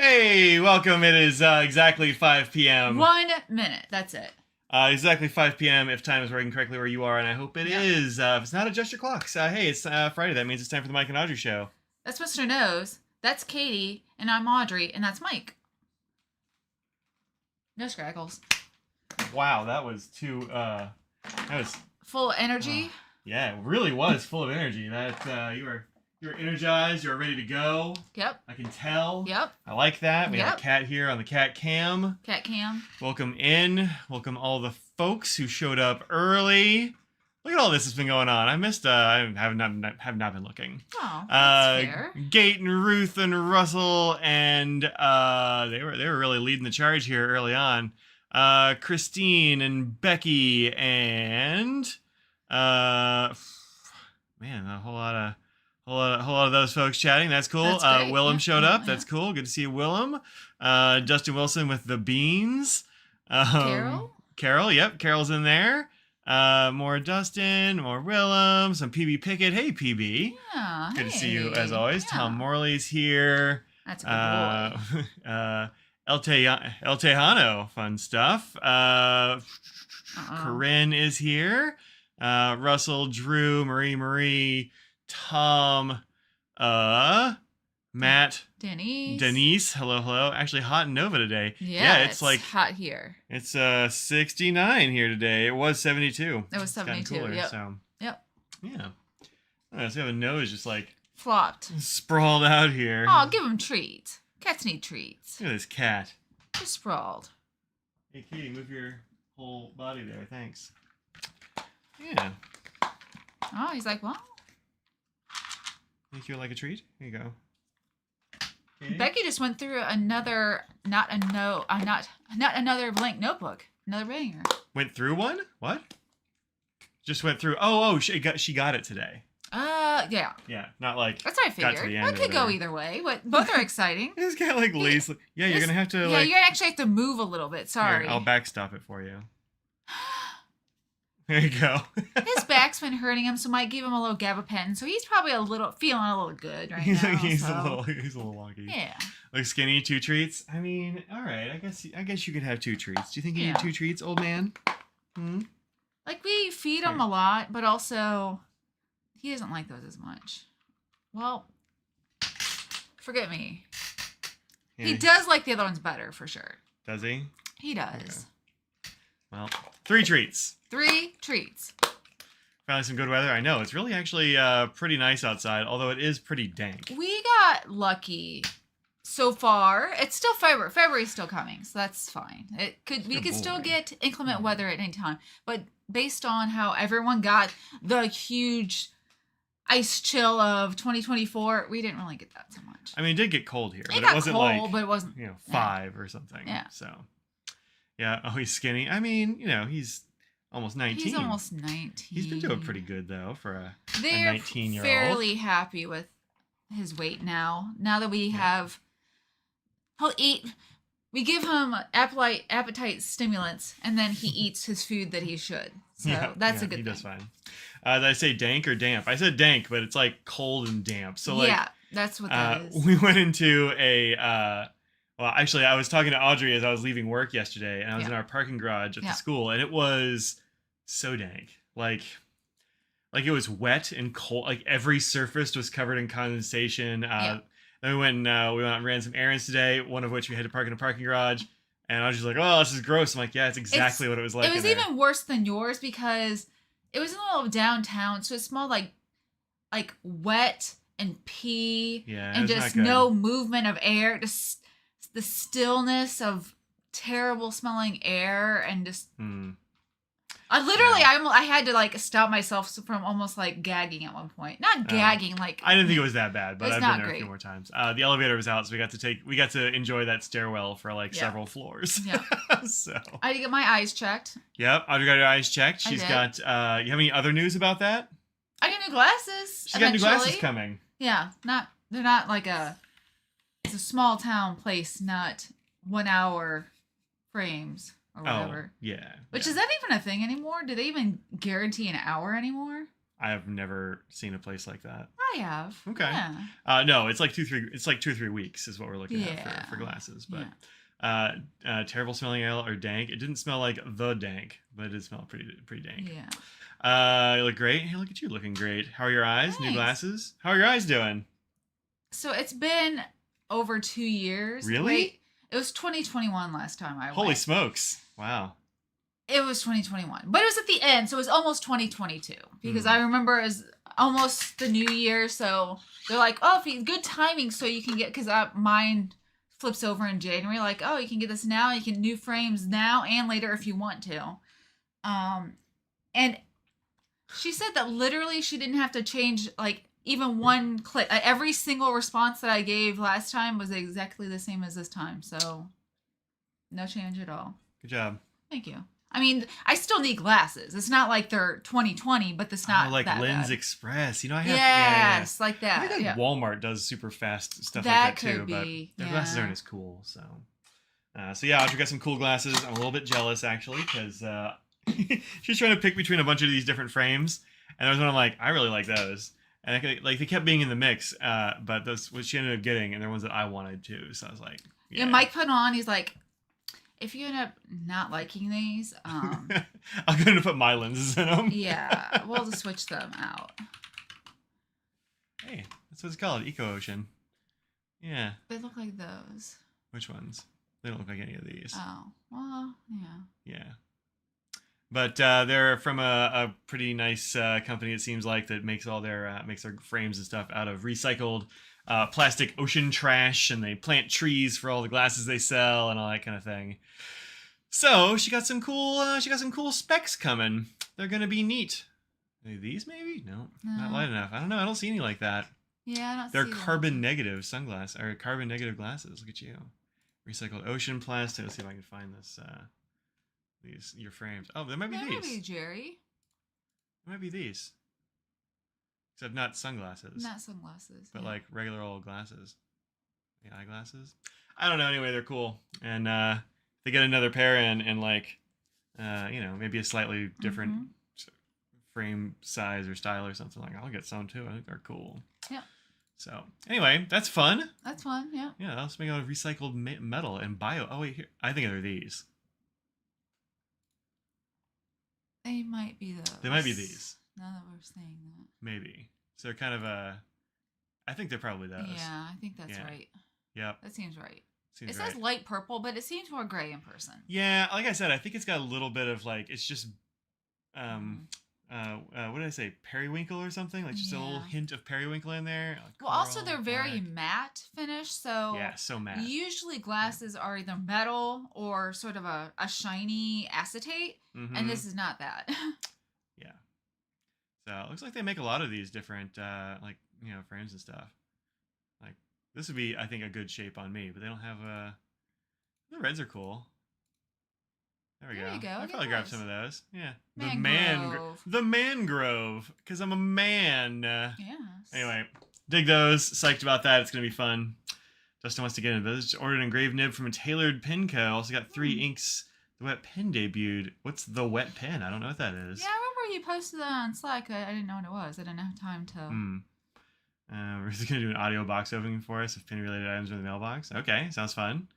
Hey, welcome. It is exactly 5 p.m. 1 minute. That's it. Exactly 5 p.m. if time is working correctly where you are, and I hope it is. If it's not, adjust your clocks. Hey, it's Friday. That means it's time for the Mike and Audrey show. That's Mr. Nose. That's Katie. And I'm Audrey. And that's Mike. No scraggles. Wow, that was too, that was... Full energy? Yeah, it really was full of energy. That, you were energized. You were ready to go. Yep. I can tell. Yep. I like that. We have a cat here on the cat cam. Cat cam. Welcome in. Welcome all the folks who showed up early. Look at all this that's been going on. I missed. I have not been looking. Oh, that's fair. Gate and Ruth and Russell and they were really leading the charge here early on. Christine and Becky and man, a whole lot of those folks chatting. That's cool. That's Willem showed up. That's cool. Good to see you, Willem. Justin Wilson with the beans. Carol. Yep, Carol's in there. More Dustin, more Willem, some PB Pickett. Hey, PB. Yeah. Good to see you as always. Yeah. Tom Morley's here. That's a good boy. El Tejano, fun stuff. Corinne is here. Russell, Drew, Marie, Tom, Matt, Denise. Hello. Actually, hot in Nova today. Yeah, it's like hot here. It's 69 here today. It was 72. It was 72. Cooler, yep. So. Yep. Yeah. So we have a nose just like flopped, sprawled out here. Oh, give him treats. Cats need treats. Look at this cat. Just sprawled. Hey, Katie, move your whole body there. Thanks. Yeah. Oh, he's like, well. Think you would like a treat? Here you go. Katie? Becky just went through another, not another blank notebook. Another banger. Went through one? What? Just went through. Oh, she got it today. Yeah. Yeah, not like. That's what I figured. It could go either way, but both are exciting. It's kind of like lazy. Yeah, you're gonna have to. Yeah, you actually have to move a little bit. Sorry. Here, I'll backstop it for you. There you go. His back's been hurting him, so might give him a little gabapentin. So he's probably feeling a little good right now. He's a little wonky. Yeah. Like skinny, 2 treats. I mean, all right. I guess you could have 2 treats. Do you think you need 2 treats, old man? Hmm. Like we feed him a lot, but also he doesn't like those as much. Well, forget me. Yeah. He does like the other ones better for sure. Does he? He does. Okay. Well, 3 treats. 3 treats. Finally some good weather. I know. It's really actually pretty nice outside, although it is pretty dank. We got lucky so far. It's still February. February's still coming, so that's fine. We could still get inclement weather at any time. But based on how everyone got the huge ice chill of 2024, we didn't really get that so much. I mean, it did get cold here, but it wasn't cold, like, but it wasn't 5 or something. Yeah. So, yeah. Oh, he's skinny. I mean, he's almost 19. He's almost 19. He's been doing pretty good though for a 19-year-old. They're fairly happy with his weight now. Now that we have, he'll eat. We give him appetite stimulants, and then he eats his food that he should. So that's a good thing. He does fine. Did I say dank or damp? I said dank, but it's like cold and damp. So like, yeah, that's what that is. We went into a. Well, actually, I was talking to Audrey as I was leaving work yesterday, and I was in our parking garage at the school, and it was so dank. Like it was wet and cold. Like every surface was covered in condensation. Then we went out and ran some errands today, one of which we had to park in a parking garage. And I was just like, oh, this is gross. I'm like, yeah, it's exactly what it was like. It was even worse than yours because it was in the middle of downtown, so it smelled like wet and pee and just no movement of air. Just the stillness of terrible smelling air and just... I had to stop myself from almost gagging at one point. Not gagging, I didn't think it was that bad, but I've been there great. A few more times. The elevator was out, so we got to enjoy that stairwell for several floors. Yeah. So I had to get my eyes checked. Yep, Audrey got her eyes checked. She's got. You have any other news about that? I got new glasses. She's got new glasses coming. Yeah, they're not it's a small town place, not 1 hour frames or whatever. Oh, yeah. Is that even a thing anymore? Do they even guarantee an hour anymore? I have never seen a place like that. I have. Okay. Yeah. No, it's like 2 or 3 weeks is what we're looking at for glasses. But terrible smelling ale or dank. It didn't smell like the dank, but it did smell pretty dank. Yeah. You look great. Hey, look at you looking great. How are your eyes? Thanks. New glasses? How are your eyes doing? So it's been over 2 years. Really? Wait, it was 2021 last time I went. Holy smokes. Wow. It was 2021. But it was at the end, so it was almost 2022. Because I remember it was almost the new year, so they're like, oh, good timing so you can get, because mine flips over in January, like, oh, you can get this now, you can new frames now and later if you want to. And she said that literally she didn't have to change, like, even one click. Every single response that I gave last time was exactly the same as this time, so no change at all. Good job. Thank you. I mean, I still need glasses. It's not like they're 20/20, but it's not like that Lens bad. Express. You know, I have yes, like that. I think like Walmart does super fast stuff that like that too, could be, but their glasses aren't as cool. So, yeah, Audrey got some cool glasses. I'm a little bit jealous actually because she's trying to pick between a bunch of these different frames, and there was one I'm like, I really like those, and they kept being in the mix, but that's what she ended up getting, and they're ones that I wanted too. So I was like, yeah. Mike put on. He's like, if you end up not liking these, I'm going to put my lenses in them. Yeah, we'll just switch them out. Hey, that's what it's called, Eco Ocean. Yeah. They look like those. Which ones? They don't look like any of these. Oh, well, yeah. Yeah. But they're from a pretty nice company, it seems like, that makes all their frames and stuff out of recycled plastic ocean trash, and they plant trees for all the glasses they sell and all that kind of thing. So she got some cool specs coming. They're gonna be neat. Are these maybe? No, not light enough. I don't know. I don't see any like that. Yeah, I don't They're see carbon negative sunglasses or carbon negative glasses. Look at you. Recycled ocean plastic. Let's see if I can find this. Your frames. Oh, there might be these. Might be Jerry. It might be these. Except not sunglasses. Not sunglasses. But like regular old glasses. The eyeglasses. I don't know. Anyway, they're cool. And they get another pair and like, maybe a slightly different frame size or style or something, like, I'll get some too. I think they're cool. Yeah. So anyway, that's fun. That's fun. Yeah. Yeah. Let's make out of recycled metal and bio. Oh wait, here. I think they're these. They might be those. They might be these. Now that we're saying that. Maybe. So they're kind of I think they're probably those. Yeah, I think that's right. Yep. That seems right. Seems it right. says light purple, but it seems more gray in person. Yeah, like I said, I think it's got a little bit of like, it's just what did I say? Periwinkle or something? Like just a little hint of periwinkle in there. Like well, also they're very matte finish, so yeah, so matte. Usually glasses are either metal or sort of a shiny acetate, and this is not that. Yeah. So it looks like they make a lot of these different frames and stuff. Like this would be, I think, a good shape on me, but they don't have the reds are cool. There you go. I'll probably grab some of those. Yeah. The mangrove. Because I'm a man. Yes. Anyway, dig those. Psyched about that. It's going to be fun. Justin wants to get into this. Ordered an engraved nib from a tailored pen co. Also got 3 inks. The wet pen debuted. What's the wet pen? I don't know what that is. Yeah, I remember you posted that on Slack. I didn't know what it was. I didn't have time to. We're just going to do an audio box opening for us of pin-related items in the mailbox. Okay, sounds fun.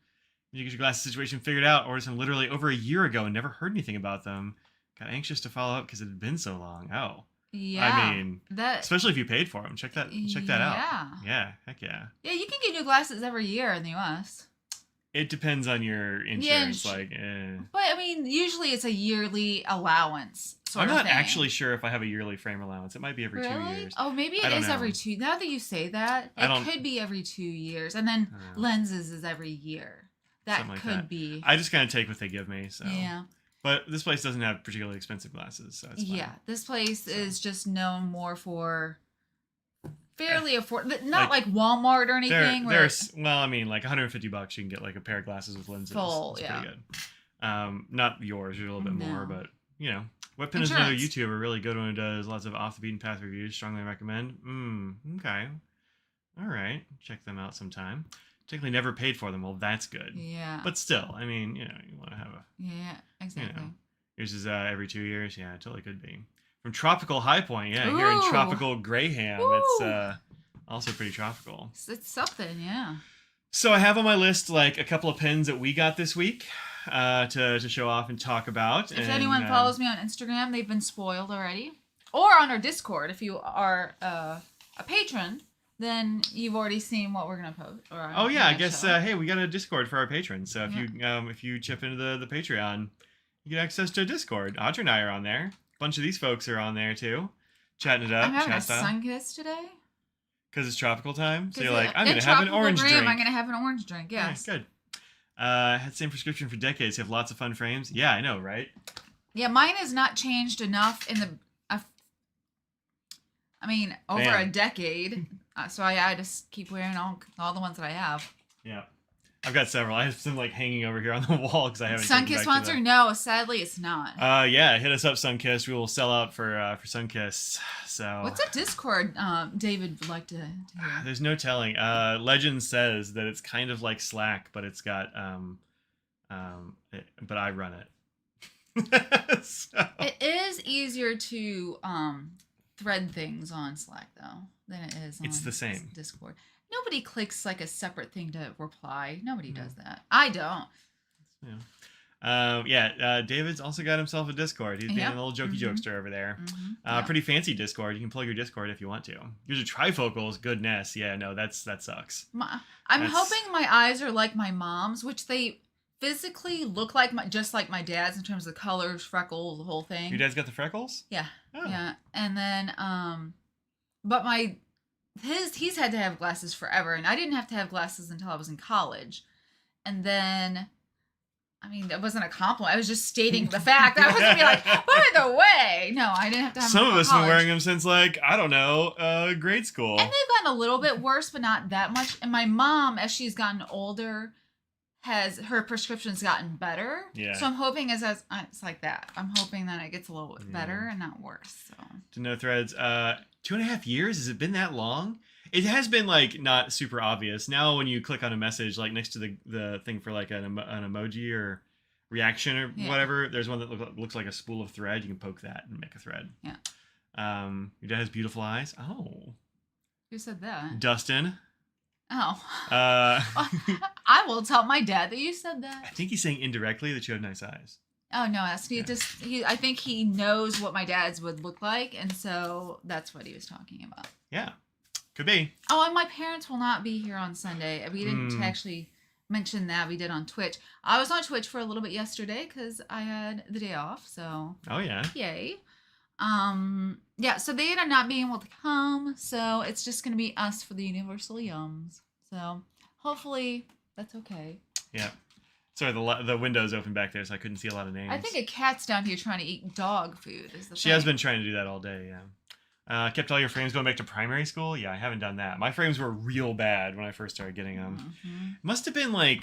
You get your glasses situation figured out. Ordered some literally over a year ago and never heard anything about them. Got anxious to follow up because it had been so long. Oh. Yeah. I mean, especially if you paid for them. Check that out. Yeah. Heck yeah. Yeah, you can get new glasses every year in the U.S. It depends on your insurance. But I mean, usually it's a yearly allowance. I'm not actually sure if I have a yearly frame allowance. It might be every 2 years. Oh, maybe it is every 2. Now that you say that, it could be every 2 years. And then lenses is every year. That could be. I just kind of take what they give me. So yeah. But this place doesn't have particularly expensive glasses, so it's fine. Yeah, this place is just known more for fairly affordable. Not like Walmart or anything. Well, I mean, like $150 you can get like a pair of glasses with lenses. Full, It's pretty good. Not yours, you're a little bit more, but you know. Webpin is another YouTuber, really good one who does lots of off the beaten path reviews. Strongly recommend. Okay. All right. Check them out sometime. Technically never paid for them. Well, that's good. Yeah. But still, I mean, you want to have a... Yeah, exactly. Yours is every 2 years. Yeah, it totally could be. From Tropical High Point, yeah, here in Tropical Graham. Ooh. It's also pretty tropical. It's something, yeah. So I have on my list like a couple of pins that we got this week to show off and talk about. If anyone follows me on Instagram, they've been spoiled already. Or on our Discord, if you are a patron, then you've already seen what we're gonna post. Oh yeah, I guess. Hey, we got a Discord for our patrons. So if you chip into the Patreon, you get access to a Discord. Audrey and I are on there. A bunch of these folks are on there too, chatting it up. I'm having a sun kiss today. Because it's tropical time, so you're like, I'm gonna have an orange drink. I'm gonna have an orange drink. Yes. Yeah, good. Had the same prescription for decades. You have lots of fun frames. Yeah, I know, right? Yeah, mine has not changed enough in the. Over a decade. So I just keep wearing all the ones that I have. Yeah. I've got several. I have some like hanging over here on the wall because I haven't. Sunkist sponsor? No, sadly it's not. Yeah, hit us up, Sunkist. We will sell out for Sunkist. So. What's a Discord? David would like to hear. There's no telling. Legend says that it's kind of like Slack, but it's got but I run it. So. It is easier to thread things on Slack though than it is on it's the same Discord. Nobody clicks like a separate thing to reply. Nobody does that. I don't. David's also got himself a Discord. He's being a little jokey jokester over there. Pretty fancy Discord. You can plug your Discord if you want to. Use your trifocals. Goodness. Yeah, no, that sucks. I'm hoping my eyes are like my mom's, which they physically look like just like my dad's in terms of colors, freckles, the whole thing. Your dad's got the freckles? Yeah. Oh. Yeah. And then, but he's had to have glasses forever, and I didn't have to have glasses until I was in college. And then, that wasn't a compliment. I was just stating the fact. I wasn't be like, by the way. No, I didn't have to have them. Some of us have been wearing them since grade school. And they've gotten a little bit worse, but not that much. And my mom, as she's gotten older, her prescription's gotten better. Yeah. So I'm hoping it's like that. I'm hoping that it gets a little bit better and not worse. So. To no threads. 2.5 years? Has it been that long? It has been not super obvious. Now when you click on a message next to the thing for an emoji or reaction or whatever, there's one that looks like a spool of thread. You can poke that and make a thread. Yeah. Your dad has beautiful eyes. Oh. Who said that? Dustin. Oh. I will tell my dad that you said that. I think he's saying indirectly that you have nice eyes. Oh no, I think he knows what my dad's would look like, and so that's what he was talking about. Yeah. Could be. Oh, and my parents will not be here on Sunday. We didn't actually mention that. We did on Twitch. I was on Twitch for a little bit yesterday because I had the day off, so. Oh yeah. Yay. Yeah, so they ended up not being able to come, so it's just gonna be us for the Universal Yums. So hopefully that's okay. Yeah. Sorry, the window's open back there, so I couldn't see a lot of names. I think a cat's down here trying to eat dog food. She has been trying to do that all day, yeah. Kept all your frames going back to primary school? Yeah, I haven't done that. My frames were real bad when I first started getting them. Mm-hmm. Must have been 4th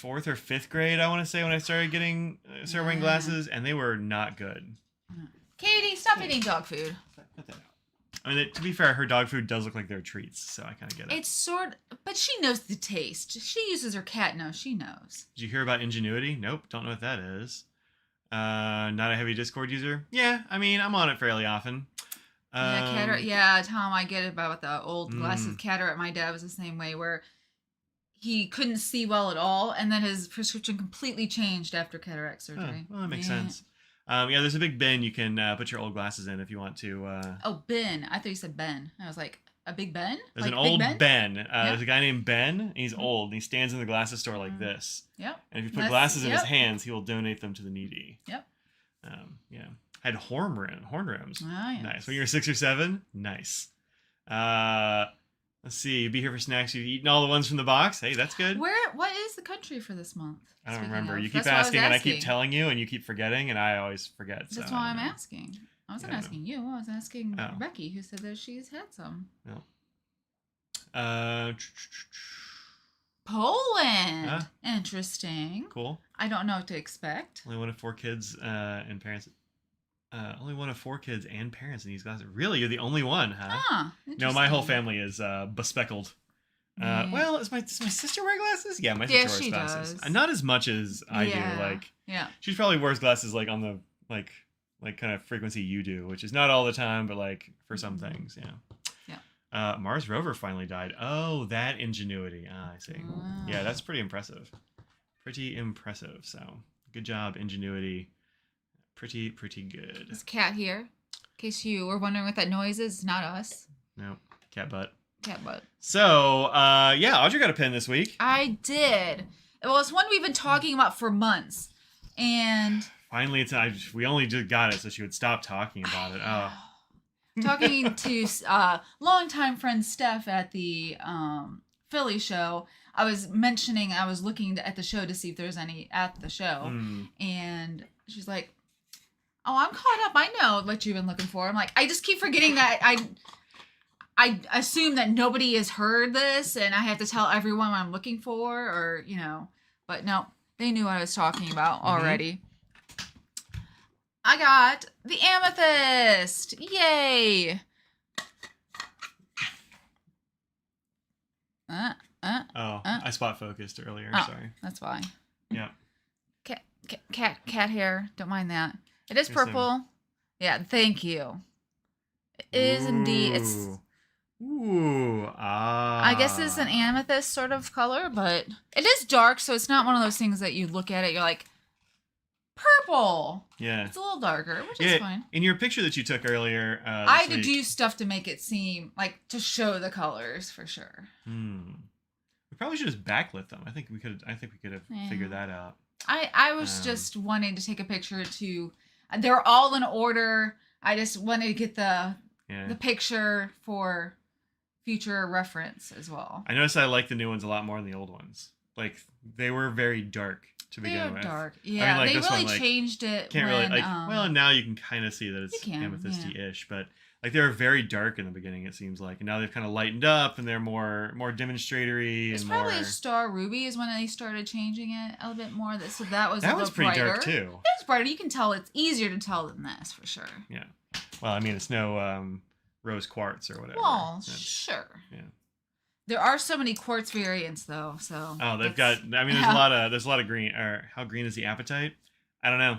or 5th grade, I want to say, when I started wearing glasses, and they were not good. Katie, stop eating dog food. Put that out. To be fair, her dog food does look like they're treats, so I kind of get it. It's but she knows the taste. She uses her cat nose. She knows. Did you hear about Ingenuity? Nope, don't know what that is. Not a heavy Discord user? Yeah, I'm on it fairly often. Tom, I get it about the old glasses. Cataract, my dad was the same way, where he couldn't see well at all, and then his prescription completely changed after cataract surgery. Well, that makes sense. There's a big bin you can put your old glasses in if you want to. Oh, bin. I thought you said Ben. I was like, a big Ben? There's an old Ben. There's a guy named Ben, and he's old, and he stands in the glasses store like this. Yep. And if you put glasses in his hands, he will donate them to the needy. Yep. Yeah. Had horn rims. Oh, yes. Nice. When you were 6 or 7, nice. Let's see. You'd be here for snacks. You've eaten all the ones from the box. Hey, that's good. What is the country for this month? I don't remember. You keep asking, and I keep telling you, and you keep forgetting, and I always forget. That's why I'm asking. I wasn't asking you. I was asking Becky, who said that she's had some. No. Poland. Interesting. Cool. I don't know what to expect. Only one of 4 kids and parents. Only one of 4 kids and parents in these glasses. Really? You're the only one, huh? No, my whole family is bespeckled. Well, does my sister wear glasses? Yeah, my sister wears glasses. Does. Not as much as I do. Yeah. She probably wears glasses on the kind of frequency you do, which is not all the time, but like for some things, yeah. Mars rover finally died. Oh, that ingenuity. Ah, I see. Yeah, that's pretty impressive. Pretty impressive. So good job, ingenuity. Pretty good. There's a cat here. In case you were wondering what that noise is, it's not us. No, cat butt. Cat butt. So, yeah, Audrey got a pin this week. I did. Well, it's one we've been talking about for months. And finally, we only just got it so she would stop talking about it. Oh. Talking to longtime friend Steph at the Philly show, I was looking at the show to see if there's any at the show. And she's like, oh, I'm caught up. I know what you've been looking for. I'm like, I just keep forgetting that I assume that nobody has heard this and I have to tell everyone what I'm looking for, or, but no, they knew what I was talking about already. I got the amethyst. Yay. I spot focused earlier. Sorry. That's why. Yeah. Cat hair. Don't mind that. It is purple. Yeah, thank you. It is indeed. It's. Ooh. I guess it's an amethyst sort of color, but it is dark, so it's not one of those things that you look at it, you're like, purple. Yeah. It's a little darker, which is fine. In your picture that you took earlier, I had to do stuff to make it seem like to show the colors for sure. We probably should just backlit them. I think we could have figured that out. I was just wanting to take a picture to. They're all in order. I just wanted to get the picture for future reference as well. I noticed I like the new ones a lot more than the old ones. Like they were very dark to begin with. Dark. Yeah, I mean, they really changed it. Can't really well, now you can kind of see that it's amethysty-ish, but like they were very dark in the beginning. It seems like, and now they've kind of lightened up and they're more demonstratory. It's probably a Star Ruby is when they started changing it a little bit more. So that was pretty brighter. Dark too. It was brighter. You can tell it's easier to tell than this for sure. Yeah. Well, I mean, it's no rose quartz or whatever. Well, sure. Yeah. There are so many quartz variants though, so. Oh, they've got. I mean, there's a lot of green. Or how green is the apatite? I don't know.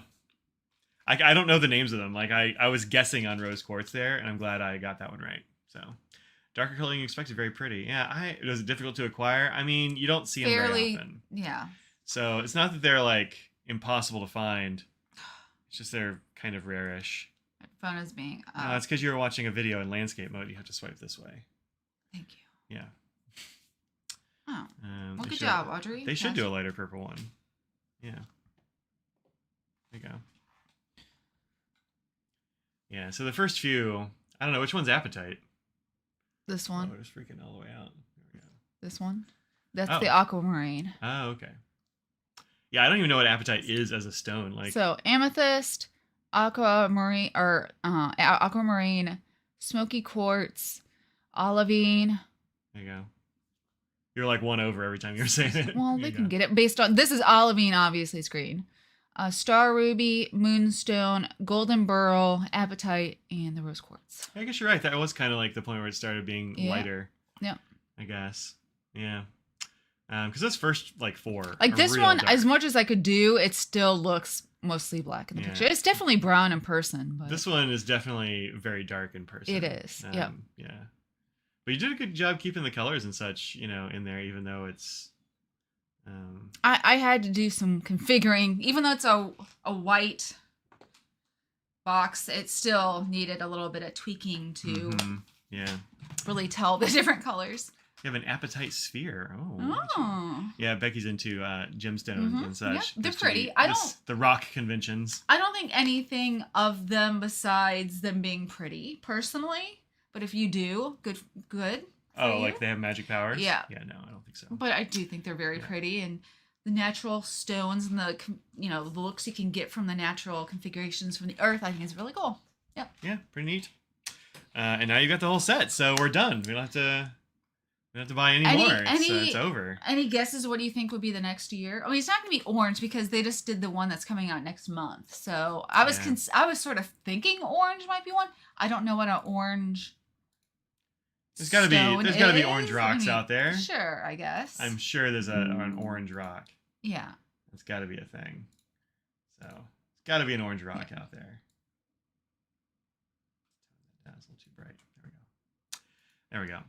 I don't know the names of them. Like I was guessing on rose quartz there, and I'm glad I got that one right. So, darker color than you expected, very pretty. Yeah, was it difficult to acquire? I mean, you don't see them very often. Yeah. So it's not that they're like impossible to find. It's just they're kind of rare-ish. My phone is being. No, it's because you were watching a video in landscape mode. You have to swipe this way. Thank you. Yeah. Oh. Well, good job, Audrey. They should do a lighter purple one. Yeah. There you go. Yeah, so the first few, I don't know, which one's apatite? This one. Oh, it's freaking all the way out. There we go. This one? That's the aquamarine. Oh, okay. Yeah, I don't even know what apatite is as a stone. Like so amethyst, aquamarine, aquamarine, smoky quartz, olivine. There you go. You're like one over every time you're saying it. Well, they can get it based on, this is olivine, obviously it's green. Star ruby, moonstone, golden beryl, apatite, and the rose quartz. I guess you're right. That was kind of like the point where it started being lighter. Yeah. I guess. Yeah. Because those first like four. Like this one, dark. as much as I could do, it still looks mostly black in the picture. It's definitely brown in person. But this one is definitely very dark in person. It is. Yeah. But you did a good job keeping the colors and such, in there, even though it's. I had to do some configuring, even though it's a white box. It still needed a little bit of tweaking to really tell the different colors. You have an apatite sphere. Oh. Yeah, Becky's into gemstones and such. Yeah, they're pretty. The rock conventions. I don't think anything of them besides them being pretty, personally. But if you do, good. Oh, like they have magic powers? Yeah. Yeah, no, I don't think so. But I do think they're very pretty, and the natural stones and the looks you can get from the natural configurations from the earth, I think is really cool. Yeah. Yeah, pretty neat. And now you got the whole set, so we're done. We don't have to buy any more. It's over. Any guesses what do you think would be the next year? I mean, it's not going to be orange because they just did the one that's coming out next month. So I was sort of thinking orange might be one. I don't know what an orange. There's got to be orange rocks out there. Sure, I guess. I'm sure there's an orange rock. Yeah. It's got to be a thing. So it's got to be an orange rock out there. it's a little too bright. There we go.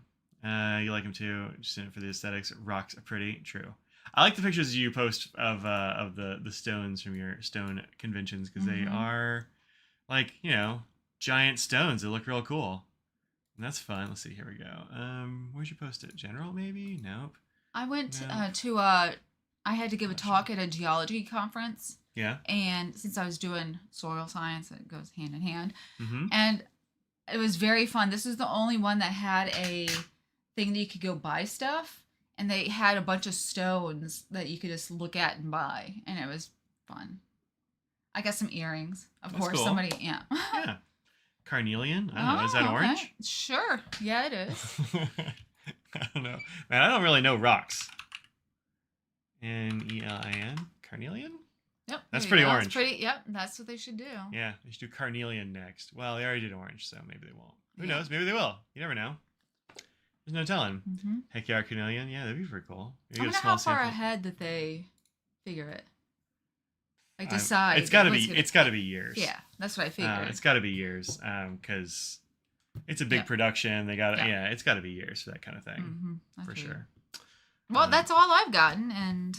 You like them too, just in it for the aesthetics. Rocks are pretty. True. I like the pictures you post of the stones from your stone conventions because they are like, giant stones. They look real cool. And that's fun. Let's see. Here we go. Where'd you post it? General, maybe? Nope. I went I had to give a talk at a geology conference. Yeah. And since I was doing soil science, it goes hand in hand. Mm-hmm. And it was very fun. This is the only one that had a thing that you could go buy stuff. And they had a bunch of stones that you could just look at and buy. And it was fun. I got some earrings. Of That's course, cool. somebody, yeah. Yeah. Carnelian? I don't know. Is that orange? Sure. Yeah, it is. I don't know. Man, I don't really know rocks. N-E-L-I-N? Carnelian? Yep. That's pretty orange. That's pretty, yep, that's what they should do. Yeah, they should do carnelian next. Well, they already did orange, so maybe they won't. Who knows? Maybe they will. You never know. There's no telling. Mm-hmm. Heck yeah, carnelian. Yeah, that'd be pretty cool. I wonder how far ahead that they figure it. Like decide. It's got to be years. Yeah, that's what I figured. It's got to be years because it's a big production. They got it's got to be years for that kind of thing. For sure. Well, that's all I've gotten, and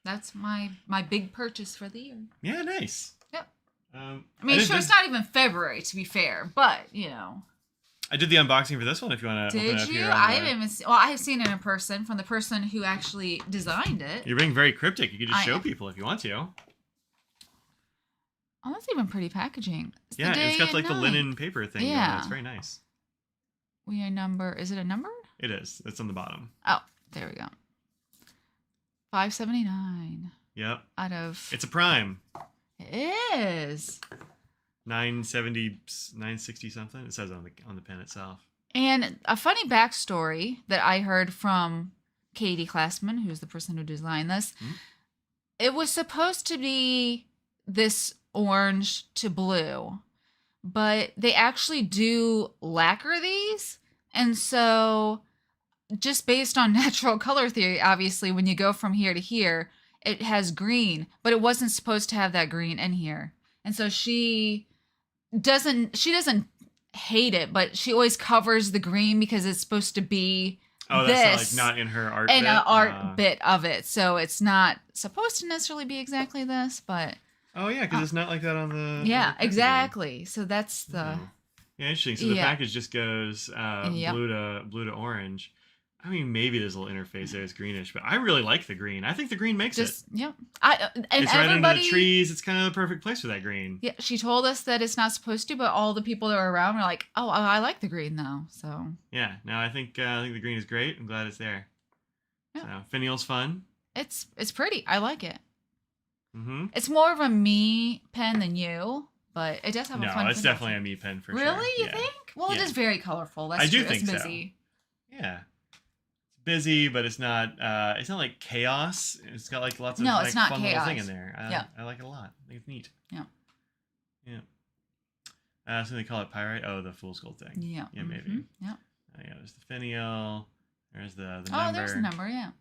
that's my big purchase for the year. Yeah, nice. Yep. I mean, it's not even February, to be fair, but I did the unboxing for this one. If you want to. Did you? I haven't even. I have seen it in person from the person who actually designed it. You're being very cryptic. You could just show people if you want to. Oh, that's even pretty packaging. It's got like the linen paper thing. Yeah, it's very nice. We are number. Is it a number? It is. It's on the bottom. Oh, there we go. $5.79. Yep. Out of. It's a prime. It is. $960 something. It says on the pen itself. And a funny backstory that I heard from Katie Glassman, who's the person who designed this. It was supposed to be this orange to blue, but they actually do lacquer these, and so just based on natural color theory, obviously when you go from here to here it has green, but it wasn't supposed to have that green in here, and so she doesn't hate it, but she always covers the green because it's supposed to be that's not in her art and bit? An art bit of it, so it's not supposed to necessarily be exactly this, but oh yeah, because it's not like that on the. Yeah, exactly. So that's the. Yeah, interesting. So the package just goes blue to orange. I mean, maybe there's a little interface there. It's greenish, but I really like the green. I think the green makes it. Yep. It's right under the trees. It's kind of the perfect place for that green. Yeah, she told us that it's not supposed to, but all the people that were around were like, "Oh, I like the green though." So. Yeah. No, I think the green is great. I'm glad it's there. Yeah. So finial's fun. It's pretty. I like it. Mm-hmm. It's more of a me pen than you, but it does have a fun. No, it's definitely a me pen for sure. Really? You think? Well, it is very colorful. That's I do true. think it's busy. So. Yeah. It's busy, but it's not like chaos. It's got like lots of it's not fun chaos. little thing in there. I like it a lot. I think it's neat. Yeah. Yeah. So they call it pyrite. Oh, the fool's gold thing. Yeah. Yeah, maybe. Yeah. Yeah, there's the finial. There's the number. Oh, there's the number, yeah.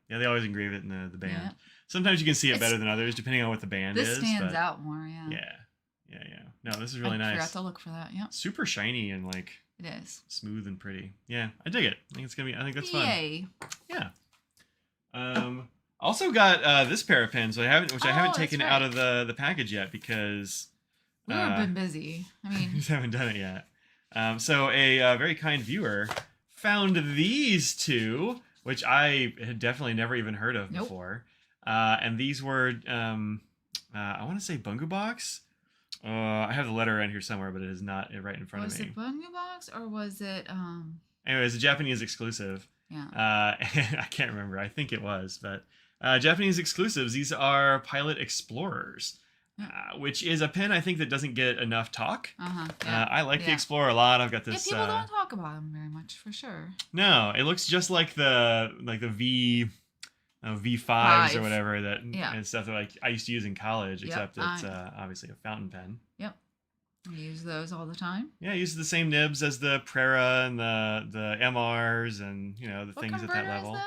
Yeah, they always engrave it in the band. Yeah. Sometimes you can see it better than others, depending on what the band is. This stands out more, Yeah. No, this is really nice. I forgot to look for that, yeah. Super shiny and like... It is. Smooth and pretty. Yeah, I dig it. I think that's fun. Yay. Yeah. Also got this pair of pens, which I haven't taken out of the package yet because... We've been busy. I mean... We just haven't done it yet. So a very kind viewer found these two... which I had definitely never even heard of before. And these were, I want to say Bungu Box. I have the letter around here somewhere, but it is not right in front of me. Was it Bungu Box or was it... Anyway, it's a Japanese exclusive. Yeah. I can't remember. I think it was. But Japanese exclusives, these are Pilot Explorers. Which is a pen I think that doesn't get enough talk. I like the Explorer a lot. I've got this. Yeah, people don't talk about them very much, for sure. No, it looks just like the V5s or whatever and stuff that I used to use in college, except it's obviously a fountain pen. Yep, I use those all the time. Yeah, I use the same nibs as the Prera and the MRs and the things at that level. What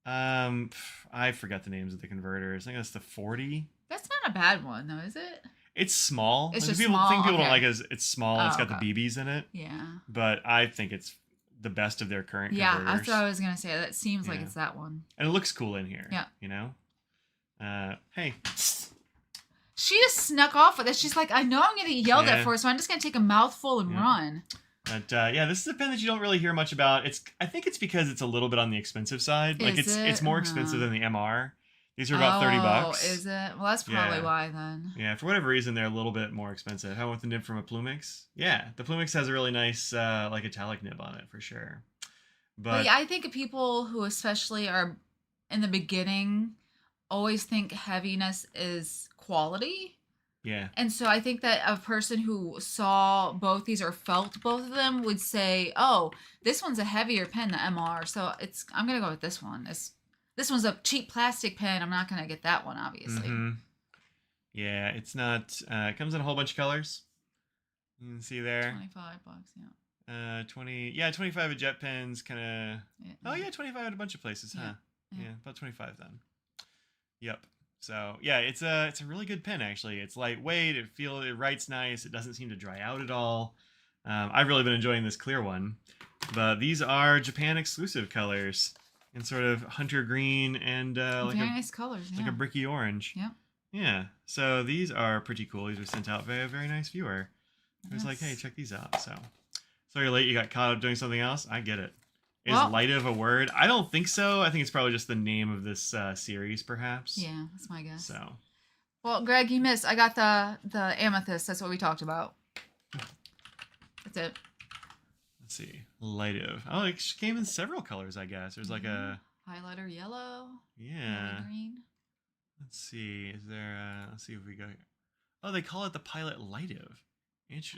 converter is that? I forgot the names of the converters. I think that's the 40. That's not a bad one, though, is it? It's small. It's Like, just people small? think people Okay. don't like it. It's small. Oh, It's got okay. the BBs in it. Yeah. But I think it's the best of their current Yeah, converters. that's what I was gonna say. That seems like Yeah. it's that one. And it looks cool in here. Yeah. You know? Hey. She just snuck off with it. She's like, I know I'm gonna get yelled at Yeah. for it, so I'm just gonna take a mouthful and run. But yeah, this is a pen that you don't really hear much about. I think it's because it's a little bit on the expensive side. Like it's more expensive than the MR. These are about $30. Oh, is it? Well, that's probably why then. Yeah, for whatever reason, they're a little bit more expensive. How about the nib from a Plumix? Yeah, the Plumix has a really nice, like, italic nib on it, for sure. But yeah, I think people who especially are in the beginning always think heaviness is quality. yeah. And so I think that a person who saw both these or felt both of them would say, oh, this one's a heavier pen than MR, so I'm going to go with this one. This one's a cheap plastic pen. I'm not going to get that one, obviously. Mm-hmm. Yeah, it's not... it comes in a whole bunch of colors. You can see there. $25, yeah. 25 at Jet Pens, kind of... Yeah. Oh, yeah, 25 at a bunch of places, huh? Yeah. Yeah, about 25 then. Yep. So, yeah, it's a really good pen, actually. It's lightweight. It writes nice. It doesn't seem to dry out at all. I've really been enjoying this clear one. But these are Japan exclusive colors. In sort of hunter green and very nice colors, like a bricky orange. Yeah. Yeah. So these are pretty cool. These were sent out by a very nice viewer. He was like, hey, check these out. So sorry you're late. You got caught up doing something else. I get it. Is light of a word? I don't think so. I think it's probably just the name of this series, perhaps. Yeah, that's my guess. So. Well, Greg, you missed. I got the amethyst. That's what we talked about. That's it. Let's see. Light of. Oh, it came in several colors, I guess. There's like a... highlighter yellow. Yeah. Green. Let's see. Is there... let's see if we go here. Oh, they call it the Pilot Light of.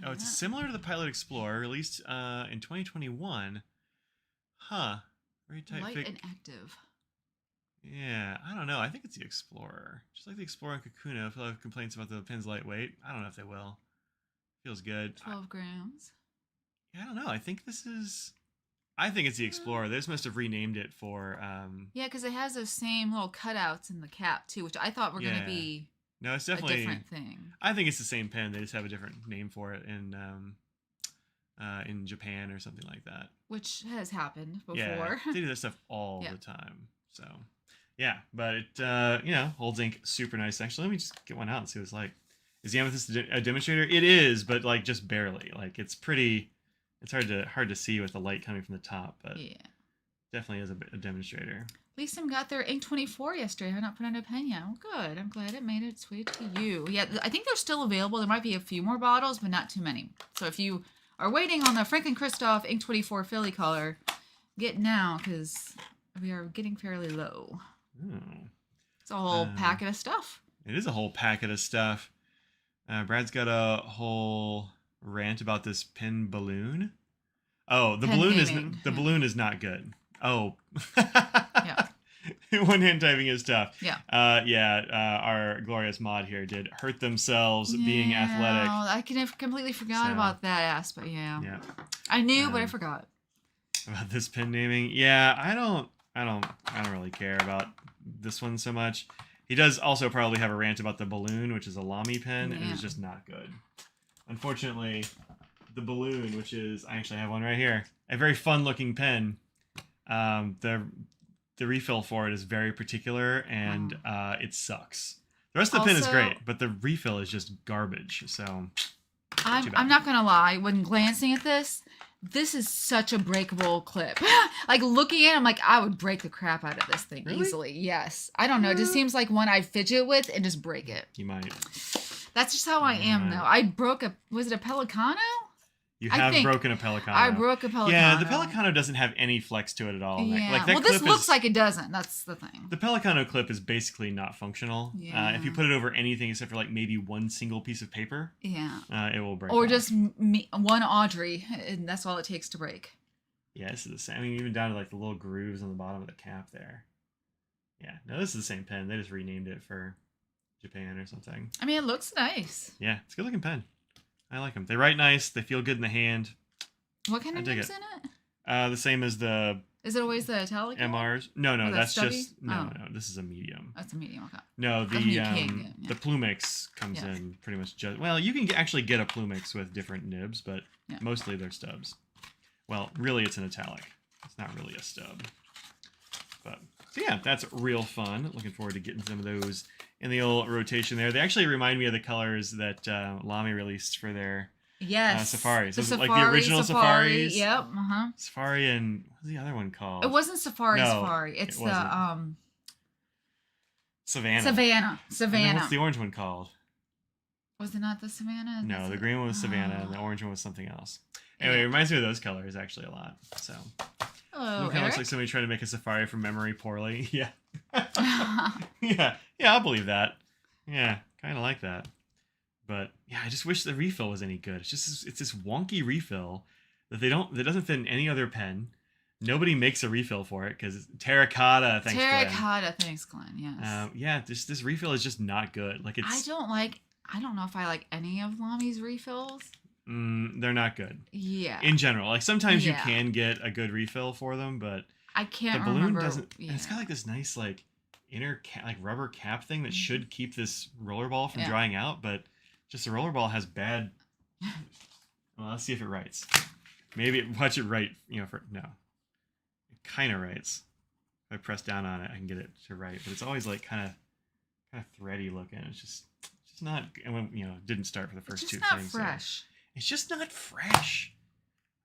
Oh, it's similar to the Pilot Explorer, released in 2021. Huh. Very tight. Light and active. Yeah, I don't know. I think it's the Explorer. Just like the Explorer and Kakuna, if they'll have complaints about the pen's lightweight. I don't know if they will. Feels good. 12 grams. Yeah, I don't know. I think it's the Explorer. They just must have renamed it for... Yeah, because it has those same little cutouts in the cap, too, which I thought were going to be no, it's definitely a different thing. I think it's the same pen. They just have a different name for it in Japan or something like that. Which has happened before. Yeah, they do that stuff all the time. So, yeah. But it, holds ink super nice. Actually, let me just get one out and see what it's like. Is the amethyst a demonstrator? It is, but, like, just barely. Like, it's pretty... It's hard to see with the light coming from the top, but definitely is a demonstrator. Lisa got their Ink 24 yesterday. I have not put on a pen yet. Well, good. I'm glad it made its way to you. Yeah, I think they're still available. There might be a few more bottles, but not too many. So if you are waiting on the Franklin Christoph Ink 24 Philly color, get now because we are getting fairly low. Oh. It's a whole packet of stuff. It is a whole packet of stuff. Brad's got a whole rant about this pen balloon. Oh, the balloon is not good. Oh. Yeah. One hand typing is tough. Yeah. Our glorious mod here did hurt themselves being athletic. I completely forgot about that aspect. Yeah. Yeah. I knew, but I forgot. About this pen naming. Yeah, I don't really care about this one so much. He does also probably have a rant about the balloon, which is a lamy pen, and it's just not good. Unfortunately, the balloon, which is, I actually have one right here, a very fun-looking pen. The refill for it is very particular, and it sucks. The rest of the pen is great, but the refill is just garbage. So I'm not gonna lie. When glancing at this is such a breakable clip. Like looking at it, I'm like, I would break the crap out of this thing easily. Yes. I don't know. It just seems like one I'd fidget with and just break it. You might. That's just how I am, though. I broke was it a Pelicano? You have broken a Pelicano. I broke a Pelicano. Yeah, the Pelicano doesn't have any flex to it at all. Yeah. Like that this looks like it doesn't. That's the thing. The Pelicano clip is basically not functional. Yeah. If you put it over anything except for like maybe one single piece of paper, it will break. Or off. just one Audrey, and that's all it takes to break. Yeah, this is the same. I mean, even down to like the little grooves on the bottom of the cap there. Yeah, no, this is the same pen. They just renamed it for Japan or something. I mean, it looks nice. Yeah, it's a good looking pen. I like them. They write nice. They feel good in the hand. What kind of nibs in it? The same as the Is it always the italic? MRs. No, Oh, that's stubby? just no. This is a medium. That's a medium. Okay. No, That's when you can't get, the Plumix comes in pretty much just. Well, you can actually get a Plumix with different nibs, but mostly they're stubs. Well, really, it's an italic. It's not really a stub. But so yeah, that's real fun. Looking forward to getting some of those in the old rotation there. They actually remind me of the colors that Lamy released for their safaris. Like the original safaris. Yep. Safari and what's the other one called? It wasn't Safari. No, Safari. It's the Savannah. Savannah. And what's the orange one called? Was it not the Savannah? No, the green one was Savannah, and the orange one was something else. Anyway, it reminds me of those colors actually a lot. So. Hello, it kind of looks like somebody trying to make a safari from memory poorly. Yeah. yeah, I'll believe that. Yeah, kind of like that. But yeah, I just wish the refill was any good. It's this wonky refill that that doesn't fit in any other pen. Nobody makes a refill for it because it's terracotta. Thanks, Glenn. Yes. Yeah, this refill is just not good. Like it's. I don't know if I like any of Lamy's refills. They're not good. Yeah. In general, like sometimes you can get a good refill for them, but I can't. The balloon remember. doesn't. Yeah. It's got like this nice like inner rubber cap thing that should keep this rollerball from drying out, but just the rollerball has bad. Well, let's see if it writes. Maybe watch it write. No, it kind of writes. If I press down on it, I can get it to write, but it's always like kind of thready looking. It's just not. And when it didn't start for the first two things. It's just not fresh. It's just not fresh.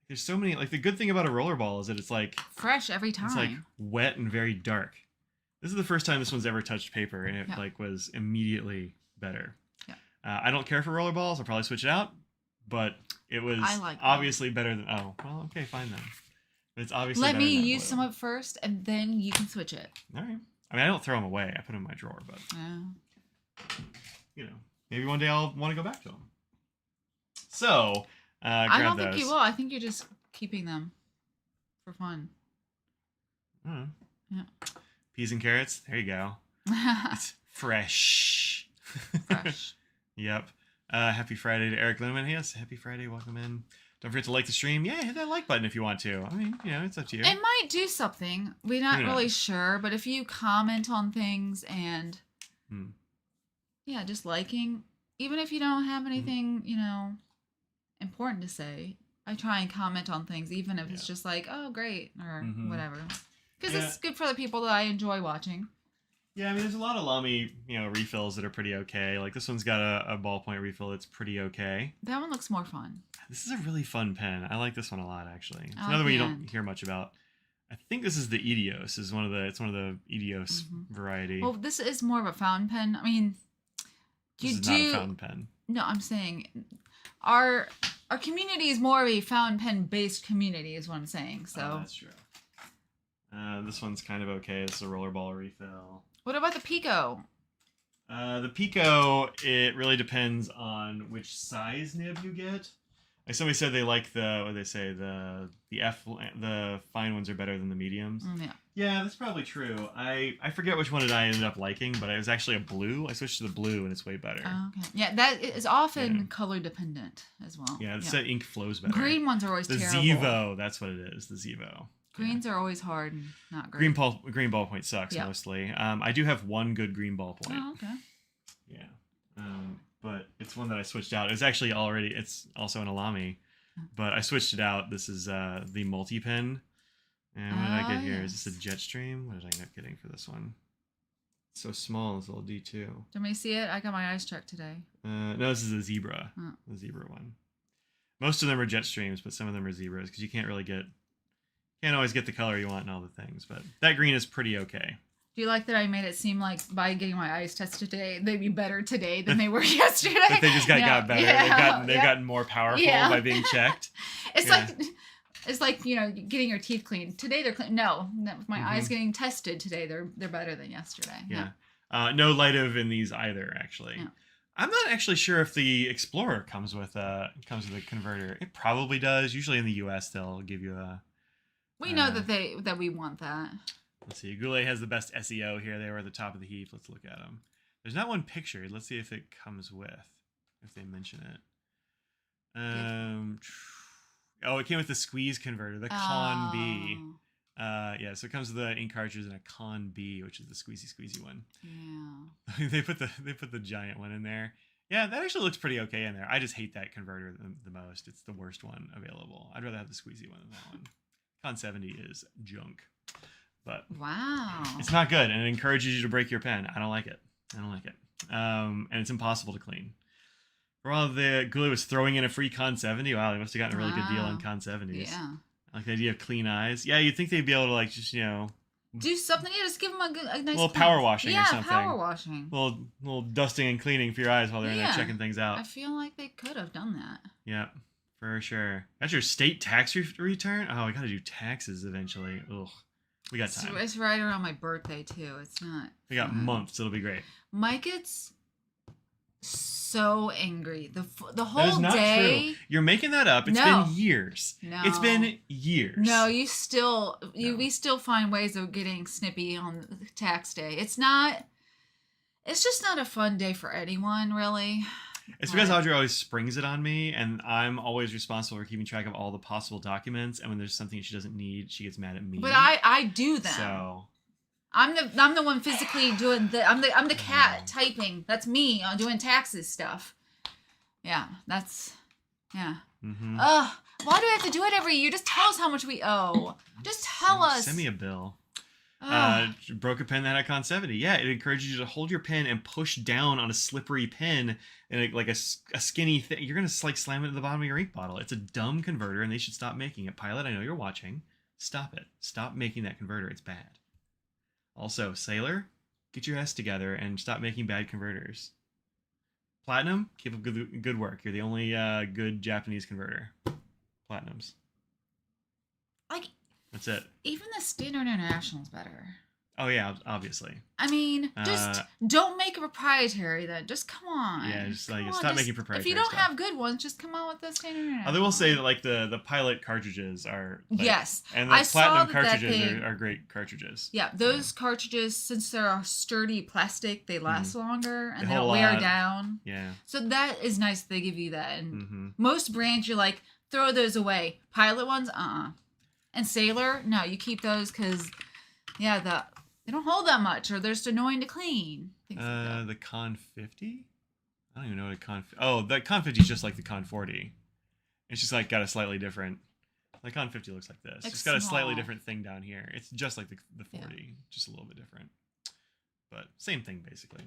There's so many. Like the good thing about a rollerball is that it's like fresh every time. It's like wet and very dark. This is the first time this one's ever touched paper, and it was immediately better. Yeah. I don't care for rollerballs. I'll probably switch it out, but it was obviously better than. Oh, well, okay, fine then. But it's obviously. Let me use some of it first, and then you can switch it. All right. I mean, I don't throw them away. I put them in my drawer, but maybe one day I'll want to go back to them. So, I don't think you will. I think you're just keeping them for fun. Yeah. Peas and carrots. There you go. It's fresh. Fresh. Yep. Happy Friday to Eric Lindemann. Yes, happy Friday. Welcome in. Don't forget to like the stream. Yeah, hit that like button if you want to. I mean, it's up to you. It might do something. We're not really sure, but if you comment on things and just liking, even if you don't have anything, important to say, I try and comment on things, even if it's just like, oh, great, or whatever. Because it's good for the people that I enjoy watching. Yeah, I mean, there's a lot of Lamy, refills that are pretty okay. Like this one's got a ballpoint refill that's pretty okay. That one looks more fun. This is a really fun pen. I like this one a lot, actually. It's another one you don't hear much about. I think this is the Edios. It's one of the Edios variety. Well, this is more of a fountain pen. I mean, this is not a fountain pen. No, I'm saying our community is more of a fountain pen based community, is what I'm saying. So that's true. This one's kind of okay. This is a rollerball refill. What about the Pico? The Pico, it really depends on which size nib you get. Like somebody said they like the fine ones are better than the mediums. Yeah, that's probably true. I forget which one I ended up liking, but it was actually a blue. I switched to the blue and it's way better. Oh, okay. Yeah, that is often color dependent as well. Yeah, that ink flows better. Green ones are always terrible. The Zevo, that's what it is. The Zevo. Greens are always hard and not great. Green ballpoint sucks mostly. I do have one good green ballpoint. Oh, okay. Yeah. But it's one that I switched out. It's actually it's also an Lamy, but I switched it out. This is the multi-pen. And what did I get here? Is this a Jetstream? What did I end up getting for this one? It's so small, this little D2. Do you want me to see it? I got my eyes checked today. No, this is a Zebra. Oh. The Zebra one. Most of them are Jetstreams, but some of them are Zebras because you can't always get the color you want and all the things. But that green is pretty okay. Do you like that I made it seem like by getting my eyes tested today, they'd be better today than they were yesterday? That they just got better. Yeah, they've gotten more powerful by being checked. It's like getting your teeth cleaned. Today they're clean. No, with my eyes getting tested today, they're better than yesterday. Yeah. No Lightive in these either, actually. Yeah. I'm not actually sure if the Explorer comes with a converter. It probably does. Usually in the U.S. they'll give you a. We know that we want that. Let's see. Goulet has the best SEO here. They were at the top of the heap. Let's look at them. There's not one pictured. Let's see if it comes with, if they mention it. Oh, it came with the squeeze converter, the Con B. Yeah, so it comes with the ink cartridge and a Con B, which is the squeezy one. Yeah. they put the giant one in there. Yeah, that actually looks pretty okay in there. I just hate that converter the most. It's the worst one available. I'd rather have the squeezy one than that one. Con 70 is junk. But wow, it's not good, and it encourages you to break your pen. I don't like it. And it's impossible to clean. For all the Glue was throwing in a free Con 70. Wow, they must have gotten a really good deal on Con 70s. Yeah. I like the idea of clean eyes. Yeah, you'd think they'd be able to like just do something. Yeah, just give them a nice little power washing or something. Yeah, power washing. Little dusting and cleaning for your eyes while they're in there checking things out. I feel like they could have done that. Yeah, for sure. That's your state tax return? Oh, I gotta do taxes eventually. Ugh. We got time. It's right around my birthday too. It's not. We got months. It'll be great. Mike gets so angry the whole that is not day. True. You're making that up. It's been years. No. It's been years. No, we still find ways of getting snippy on tax day. It's just not a fun day for anyone, really. It's because Audrey always springs it on me, and I'm always responsible for keeping track of all the possible documents. And when there's something she doesn't need, she gets mad at me. But I do them. So I'm the one physically doing I'm the cat typing. That's me doing taxes stuff. Yeah, that's Mm-hmm. Why do I have to do it every year? Just tell us how much we owe. Just tell us. Send me a bill. Broke a pen that had Con 70. Yeah, it encourages you to hold your pen and push down on a slippery pen and like a skinny thing. You're gonna like slam it to the bottom of your ink bottle. It's a dumb converter, and they should stop making it. Pilot, I know you're watching. Stop it. Stop making that converter. It's bad. Also, Sailor, get your ass together and stop making bad converters. Platinum, keep up good work. You're the only good Japanese converter. Platinums. Like, that's it. Even the Standard International is better. Oh yeah, obviously. I mean, just don't make a proprietary then. Just come on. Yeah, just stop making proprietary. If you don't stuff. have good ones, just come on with the Standard International. They will say that like the Pilot cartridges are yes, and the Platinum cartridges are great cartridges. Yeah, those cartridges, since they're sturdy plastic, they last longer and they don't wear down. Yeah. So that is nice that they give you that. And most brands, you're like, throw those away. Pilot ones, And Sailor, no, you keep those because, they don't hold that much, or they're just annoying to clean. Like the Con 50? I don't even know what a Con... Oh, the Con 50 is just like the Con 40. It's just like got a slightly different... The Con 50 looks like this. It's got a slightly different thing down here. It's just like the 40, just a little bit different. But same thing, basically.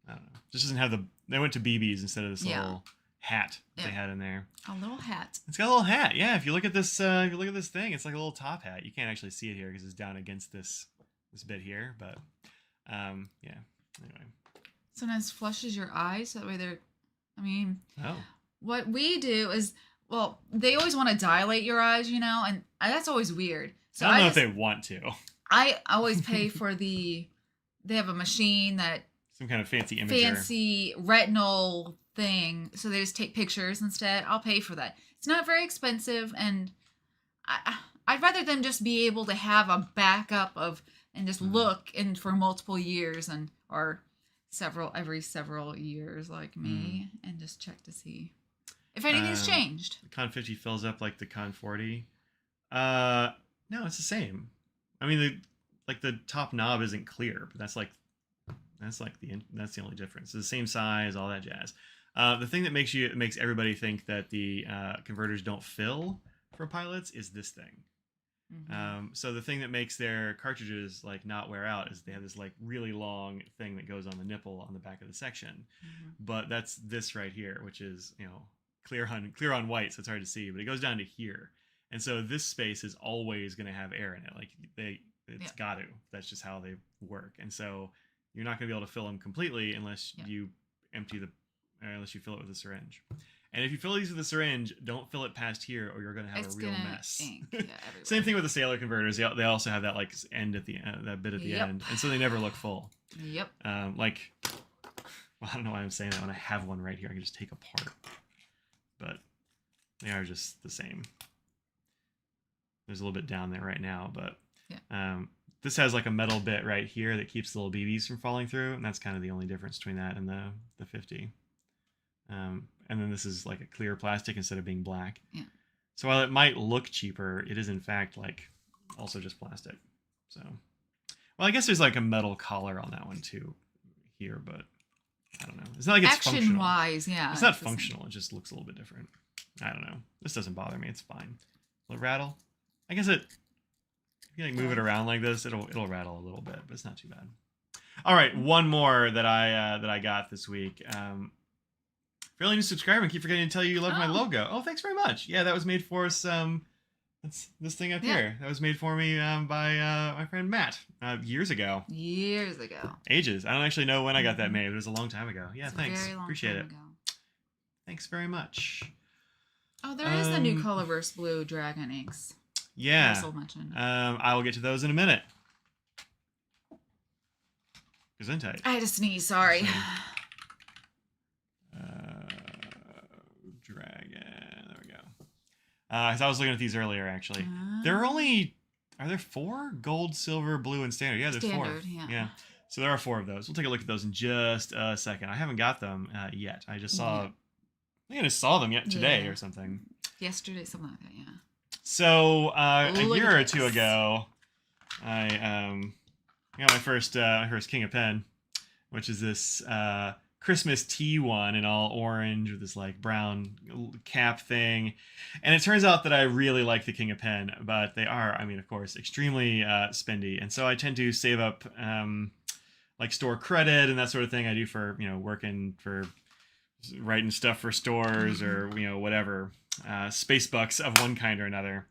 I don't know. Just doesn't have the... They went to BBs instead of this little hat they had in there. A little hat. It's got a little hat. Yeah, if you look at this thing, it's like a little top hat. You can't actually see it here because it's down against this bit here, but anyway. Sometimes flushes your eyes, so that way they're, oh. What we do is, well, they always want to dilate your eyes, and that's always weird. So I don't know if they want to. I always pay for they have a machine that some kind of fancy imager. Fancy retinal thing, so they just take pictures instead. I'll pay for that. It's not very expensive, and I'd rather them just be able to have a backup of and just look in for multiple years or every several years like me and just check to see if anything's changed. The Con 50 fills up like the Con 40. No, it's the same. I mean, the top knob isn't clear, but that's the only difference. It's the same size, all that jazz. The thing that makes everybody think that the converters don't fill for pilots is this thing. So the thing that makes their cartridges like not wear out is they have this like really long thing that goes on the nipple on the back of the section. But that's this right here, which is clear on white, so it's hard to see, but it goes down to here. And so this space is always going to have air in it. Like it's got to. That's just how they work. And so you're not going to be able to fill them completely unless you unless you fill it with a syringe. And if you fill these with a syringe, don't fill it past here, or you're going to have a real mess. Same thing with the Sailor converters. They also have that like end at the end, that bit at the end, and so they never look full. Yep. I don't know why I'm saying that when I have one right here. I can just take apart, but they are just the same. There's a little bit down there right now, but this has like a metal bit right here that keeps the little BBs from falling through, and that's kind of the only difference between that and the 50. And then this is like a clear plastic instead of being black. Yeah. So while it might look cheaper, it is in fact like also just plastic. So, well, I guess there's like a metal collar on that one too here, but I don't know. It's not like it's functional. Action-wise, yeah. It's not functional. It just looks a little bit different. I don't know. This doesn't bother me. It's fine. Will it rattle? I guess if you like move it around like this, it'll rattle a little bit, but it's not too bad. All right, one more that I got this week. Fairly new subscriber, and keep forgetting to tell you love my logo. Oh, thanks very much. Yeah, that was made for us. That's this thing up here. That was made for me by my friend Matt years ago. Years ago. Ages. I don't actually know when I got that made. It was a long time ago. Yeah, it's thanks. A very long Appreciate time it. Ago. Thanks very much. Oh, there is the new Colorverse Blue Dragon inks. Yeah. Mentioned. I will get to those in a minute. Gesundheit. I had to sneeze. Sorry. Dragon. There we go. Because I was looking at these earlier, actually. There are only... Are there 4? Gold, silver, blue, and standard. Yeah, there's 4. Yeah. So there are 4 of those. We'll take a look at those in just a second. I haven't got them yet. I just saw... I think I just saw them today or something. Yesterday, something like that, yeah. So a year or 2 ago, I got my first King of Pen, which is this Christmas tea one in all orange with this like brown cap thing. And it turns out that I really like the King of Pen, but they are, I mean, of course, extremely spendy. And so I tend to save up like store credit and that sort of thing. I do for, working for writing stuff for stores or, whatever, space bucks of one kind or another.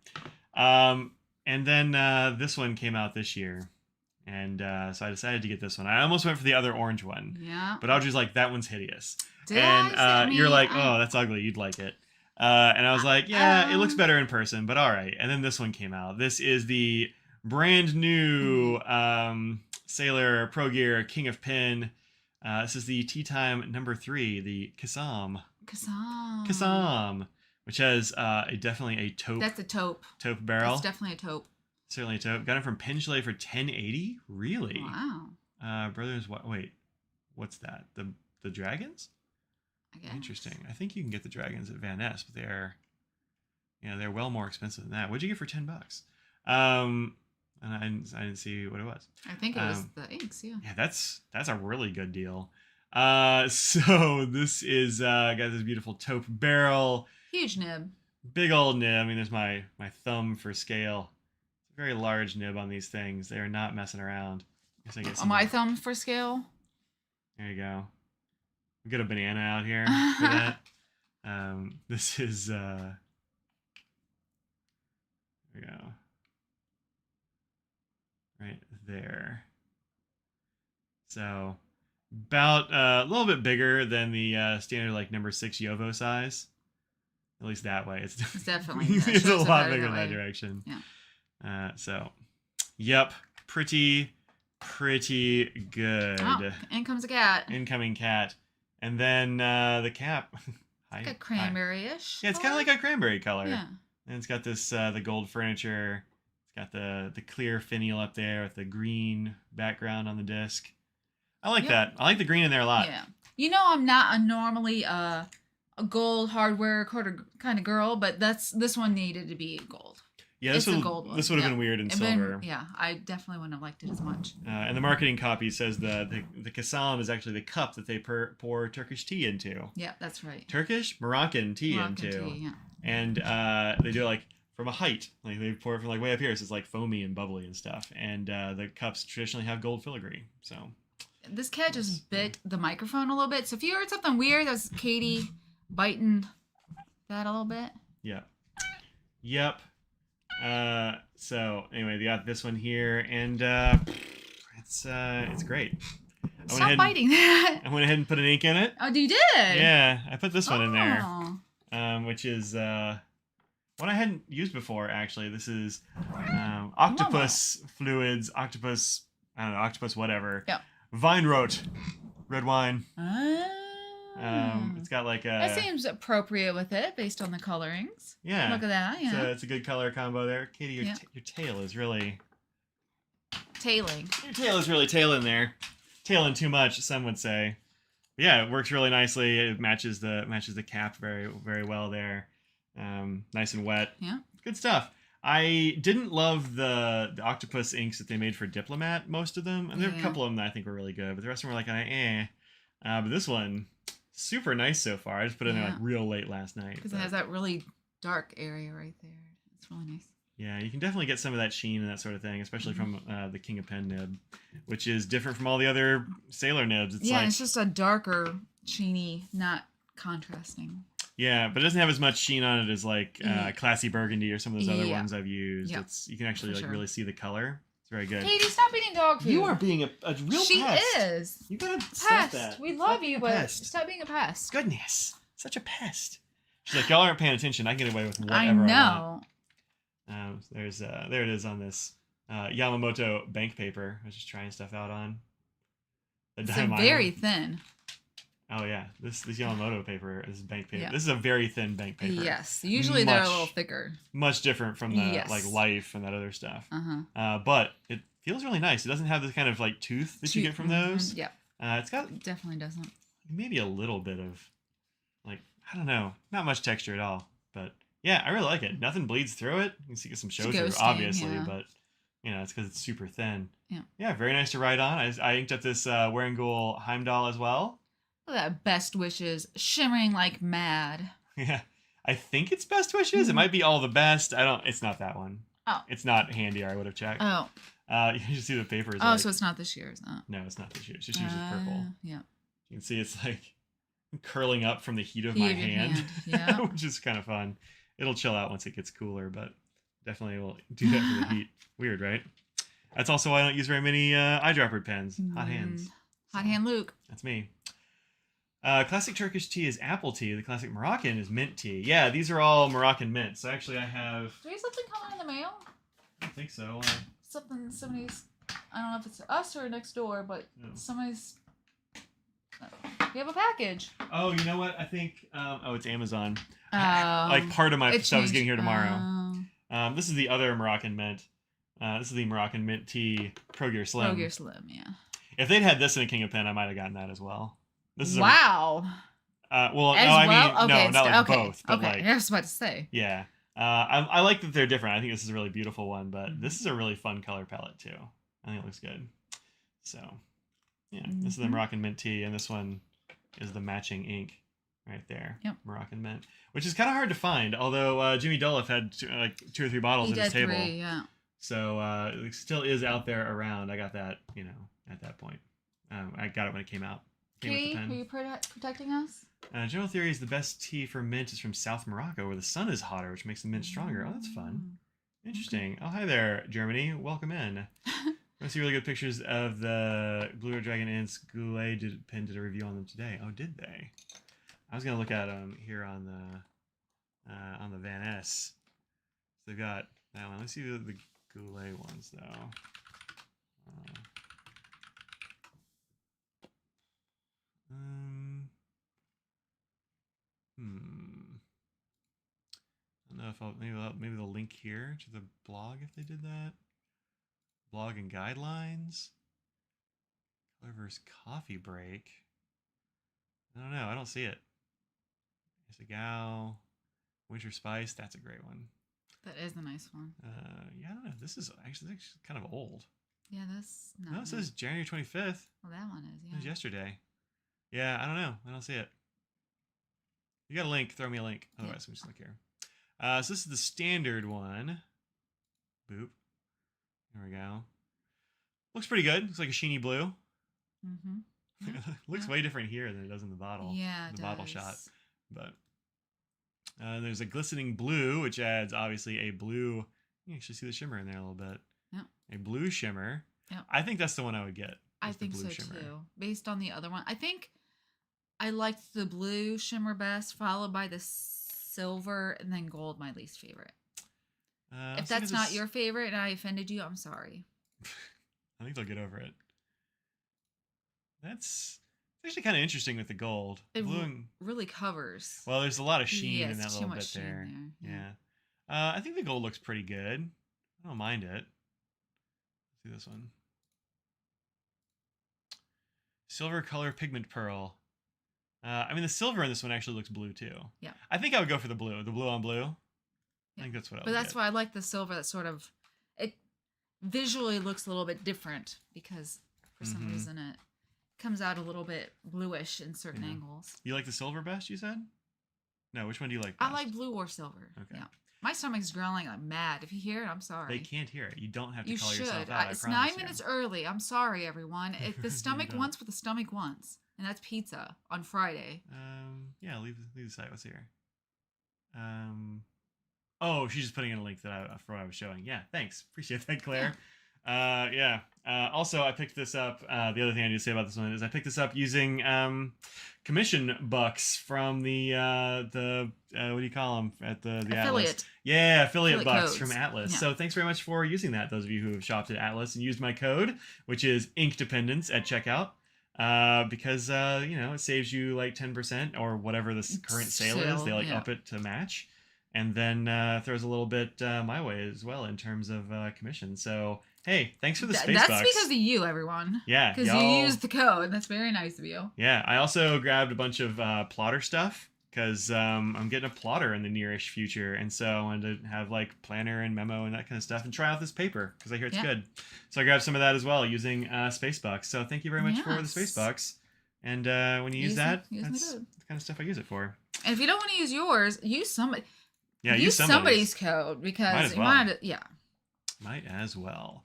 And then this one came out this year. And so I decided to get this one. I almost went for the other orange one. Yeah. But Audrey's like, that one's hideous. And you're like, oh, that's ugly. You'd like it. And I was like, yeah, it looks better in person, but all right. And then this one came out. This is the brand new Sailor Pro Gear King of Pen. This is the Tea Time number 3, the Kassam. Kassam, which has definitely a taupe. That's a taupe. Taupe barrel. That's definitely a taupe. Certainly a taupe. Got it from Pen Chalet for $10.80. Really? Wow. Brothers, wait, what's that? The dragons? I guess. Interesting. I think you can get the dragons at Van Ness, but they're well more expensive than that. What'd you get for $10? And I didn't see what it was. I think it was the inks, yeah. Yeah, that's a really good deal. So this is got this beautiful taupe barrel. Huge nib. Big old nib. I mean, there's my thumb for scale. It's a very large nib on these things. They are not messing around. I guess I get some my thumb for scale. There you go. We got a banana out here for that. This is there we go. Right there. So about a little bit bigger than the standard like number 6 Yovo size. At least that way. It's definitely it's a lot bigger in that direction. Yeah. So yep, pretty good. Oh, in comes a cat. Incoming cat. And then the cap. Like a cranberry-ish. Yeah, it's kind of like a cranberry color. Yeah. And it's got this the gold furniture. It's got the clear finial up there with the green background on the disc. I like that. I like the green in there a lot. Yeah. I'm not normally a gold hardware kind of girl, but this one needed to be gold. Yeah, this would have been weird in silver. I definitely wouldn't have liked it as much. And the marketing copy says the Kassam is actually the cup that they pour Turkish tea into. Yeah, that's right. Moroccan tea into. Tea, yeah. And they do it like from a height. Like they pour it from like way up here, so it's like foamy and bubbly and stuff. And the cups traditionally have gold filigree. So this cat just bit the microphone a little bit. So if you heard something weird, that's Katie biting that a little bit. Yep. So anyway, they got this one here, and it's great. Stop biting that. I went ahead and put an ink in it. Oh, you did? Yeah, I put this one in there, which is one I hadn't used before. Actually, this is Octopus Fluids, Octopus whatever. Yeah. Weinrot, red wine. It's got like a... That seems appropriate with it, based on the colorings. Yeah. Look at that, yeah. So it's a good color combo there. Katie, your tail is really... Tailing. Your tail is really tailing there. Tailing too much, some would say. But yeah, it works really nicely. It matches the cap very, very well there. Nice and wet. Yeah. Good stuff. I didn't love the octopus inks that they made for Diplomat, most of them. And there were a couple of them that I think were really good, but the rest of them were like, eh. But this one, super nice so far. I just put it in there like real late last night. Because it has that really dark area right there. It's really nice. Yeah, you can definitely get some of that sheen and that sort of thing, especially from the King of Pen nib, which is different from all the other Sailor nibs. It's like, it's just a darker, sheeny, not contrasting. Yeah, but it doesn't have as much sheen on it as like Classy Burgundy or some of those other ones I've used. Yep. You can actually really see the color. It's very good. Katie, stop eating dog food. You are being a real she pest. She is. You gotta stop that. We love you, but stop being a pest. Goodness, such a pest. She's like, y'all aren't paying attention. I can get away with whatever I know. I want. There it is on this Yamamoto bank paper. I was just trying stuff out on. It's very thin. Oh yeah, this Yamamoto paper is bank paper. Yeah. This is a very thin bank paper. Yes, usually they're a little thicker. Much different from the like Life and that other stuff. But it feels really nice. It doesn't have the kind of like tooth that you get from those. Yeah. It's got it definitely doesn't. Maybe a little bit of like, I don't know, not much texture at all. But yeah, I really like it. Nothing bleeds through it. You can see some show through, obviously, but you know, it's because it's super thin. Yeah. Yeah, very nice to write on. I inked up this Waringul Heimdall as well. Look at that, Best Wishes, shimmering like mad. Yeah, I think it's Best Wishes. It might be All the Best. It's not that one. Oh. It's not handy. I would have checked. Oh. You can just see the paper is so it's not this year, is that? No, it's not this year. It's just usually purple. Yeah. You can see it's like curling up from the heat of my hand. Yeah. Which is kind of fun. It'll chill out once it gets cooler, but definitely will do that for the heat. Weird, right? That's also why I don't use very many eyedropper pens. Hot hands. Hot hand Luke. That's me. Classic Turkish tea is apple tea. The classic Moroccan is mint tea. Yeah, these are all Moroccan mint. So actually I have... Do we have something coming in the mail? I don't think so. Somebody's... I don't know if it's us or next door, but somebody's... We have a package. Oh, you know what? I think... it's Amazon. Like part of my stuff is getting here tomorrow. This is the other Moroccan mint. This is the Moroccan mint tea Pro Gear Slim. Pro Gear Slim, yeah. If they'd had this in a King of Pen, I might have gotten that as well. This is wow. Well, no, I mean, no, not like both, but like... I was about to say. Yeah. I like that they're different. I think this is a really beautiful one, but this is a really fun color palette, too. I think it looks good. So, yeah. This is the Moroccan mint tea, and this one is the matching ink right there. Yep. Moroccan mint. Which is kind of hard to find, although Jimmy Duluth had two or three bottles at his table. Yeah. So, it still is out there around. I got that, at that point. I got it when it came out. Kitty, are you protecting us? General theory is the best tea for mint is from South Morocco, where the sun is hotter, which makes the mint stronger. Oh, that's fun. Interesting. Okay. Oh, hi there, Germany. Welcome in. I see really good pictures of the Blue Red Dragon and Goulet Pen did a review on them today. Oh, did they? I was gonna look at them here on the Van S. So they've got that one. Let's see the Goulet ones though. I don't know if maybe they'll link here to the blog if they did that. Blog and guidelines. Colorverse coffee break. I don't know. I don't see it. Isagao. Winter Spice. That's a great one. That is a nice one. Yeah, I don't know. This is actually kind of old. Yeah, that's not. No, it says January 25th. Well, that one is, yeah. It was yesterday. Yeah, I don't know. I don't see it. You got a link. Throw me a link. Otherwise, we just look here. So this is the standard one. Boop. There we go. Looks pretty good. Looks like a sheeny blue. Mm-hmm. Looks way different here than it does in the bottle. Yeah, the bottle shot. But there's a glistening blue, which adds obviously a blue. You can actually see the shimmer in there a little bit. Yeah. A blue shimmer. Yeah. I think that's the one I would get. I think so shimmer. Too. Based on the other one, I think I liked the blue shimmer best, followed by the silver, and then gold, my least favorite. If that's not your favorite and I offended you, I'm sorry. I think they'll get over it. It's actually kind of interesting with the gold. It really covers. Well, there's a lot of sheen in that little bit there. Yeah. I think the gold looks pretty good. I don't mind it. Let's see this one. Silver color pigment pearl. I mean, the silver in this one actually looks blue too. Yeah. I think I would go for the blue. The blue on blue. I think that's what I But that's why I like the silver. That sort of, it visually looks a little bit different because for some reason it comes out a little bit bluish in certain angles. You like the silver best, you said? No, which one do you like best? I like blue or silver. Okay. Yeah. My stomach's growling like mad. If you hear it, I'm sorry. They can't hear it. You don't have to call should. yourself out. It's 9 minutes early. I'm sorry, everyone. If the stomach wants what the stomach wants, and that's pizza on Friday. Yeah, leave the site. What's here? Oh, she's just putting in a link for what I was showing. Yeah, thanks. Appreciate that, Claire. Yeah. Also, I picked this up. The other thing I need to say about this one is I picked this up using commission bucks from the what do you call them at the affiliate. Atlas? Yeah, affiliate bucks codes. from Atlas. Yeah. So thanks very much for using that. Those of you who have shopped at Atlas and used my code, which is Inkdependence at checkout. Because it saves you like 10% or whatever the current sale is. They up it to match, and then throws a little bit my way as well in terms of commission. So hey, thanks for the space bucks. That's because of you, everyone. Yeah, because you used the code. That's very nice of you. Yeah, I also grabbed a bunch of plotter stuff because I'm getting a plotter in the nearish future, and so I wanted to have like planner and memo and that kind of stuff, and try out this paper because I hear it's good. So I grabbed some of that as well using space bucks. So thank you very much for the space bucks. And when you use that, that's the kind of stuff I use it for. And if you don't want to use yours, use somebody. Yeah, use somebody's code because might as well.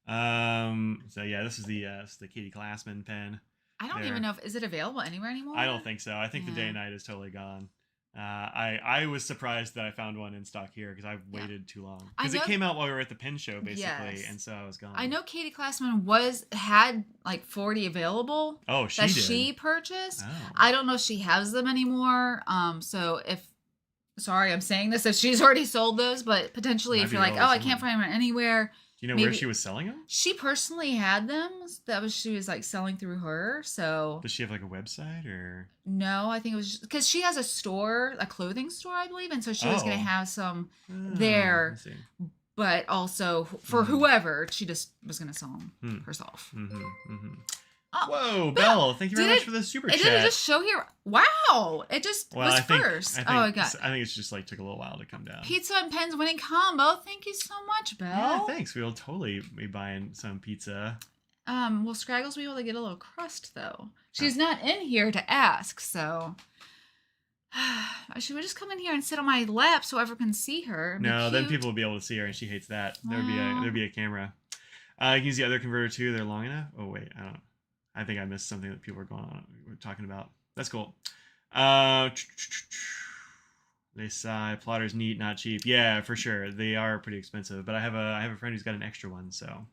So yeah, this is the Katie Glassman pen. I don't even know is it available anywhere anymore? I don't think so. I think the day and night is totally gone. I was surprised that I found one in stock here because I waited too long. Because it came out while we were at the pen show, basically, and so I was gone. I know Katie Glassman had like 40 available. Oh, she did. She purchased. Oh. I don't know if she has them anymore. So sorry, I'm saying this if she's already sold those, but potentially if you're like, I can't find them anywhere. Do you know where she was selling them? She personally had them. She was like selling through her. So does she have like a website or? No, I think it was because she has a clothing store, I believe, and so she was going to have some there. But also for whoever, she just was going to sell them herself. Whoa, Belle! Thank you very much for the super chat. Did it just show here? Wow! It just was first. I think it's just like took a little while to come down. Pizza and pens winning combo. Thank you so much, Belle. Yeah, thanks. We'll totally be buying some pizza. Well, Scraggle's be able to get a little crust though. She's not in here to ask, so should we just come in here and sit on my lap so everyone can see her? No, then people will be able to see her, and she hates that. There'd be a camera. You can use the other converter too. They're long enough. Oh wait, I don't. I think I missed something that people were talking about. That's cool. They sigh. Plotter's neat, not cheap. Yeah, for sure. They are pretty expensive. But I have a friend who's got an extra one, so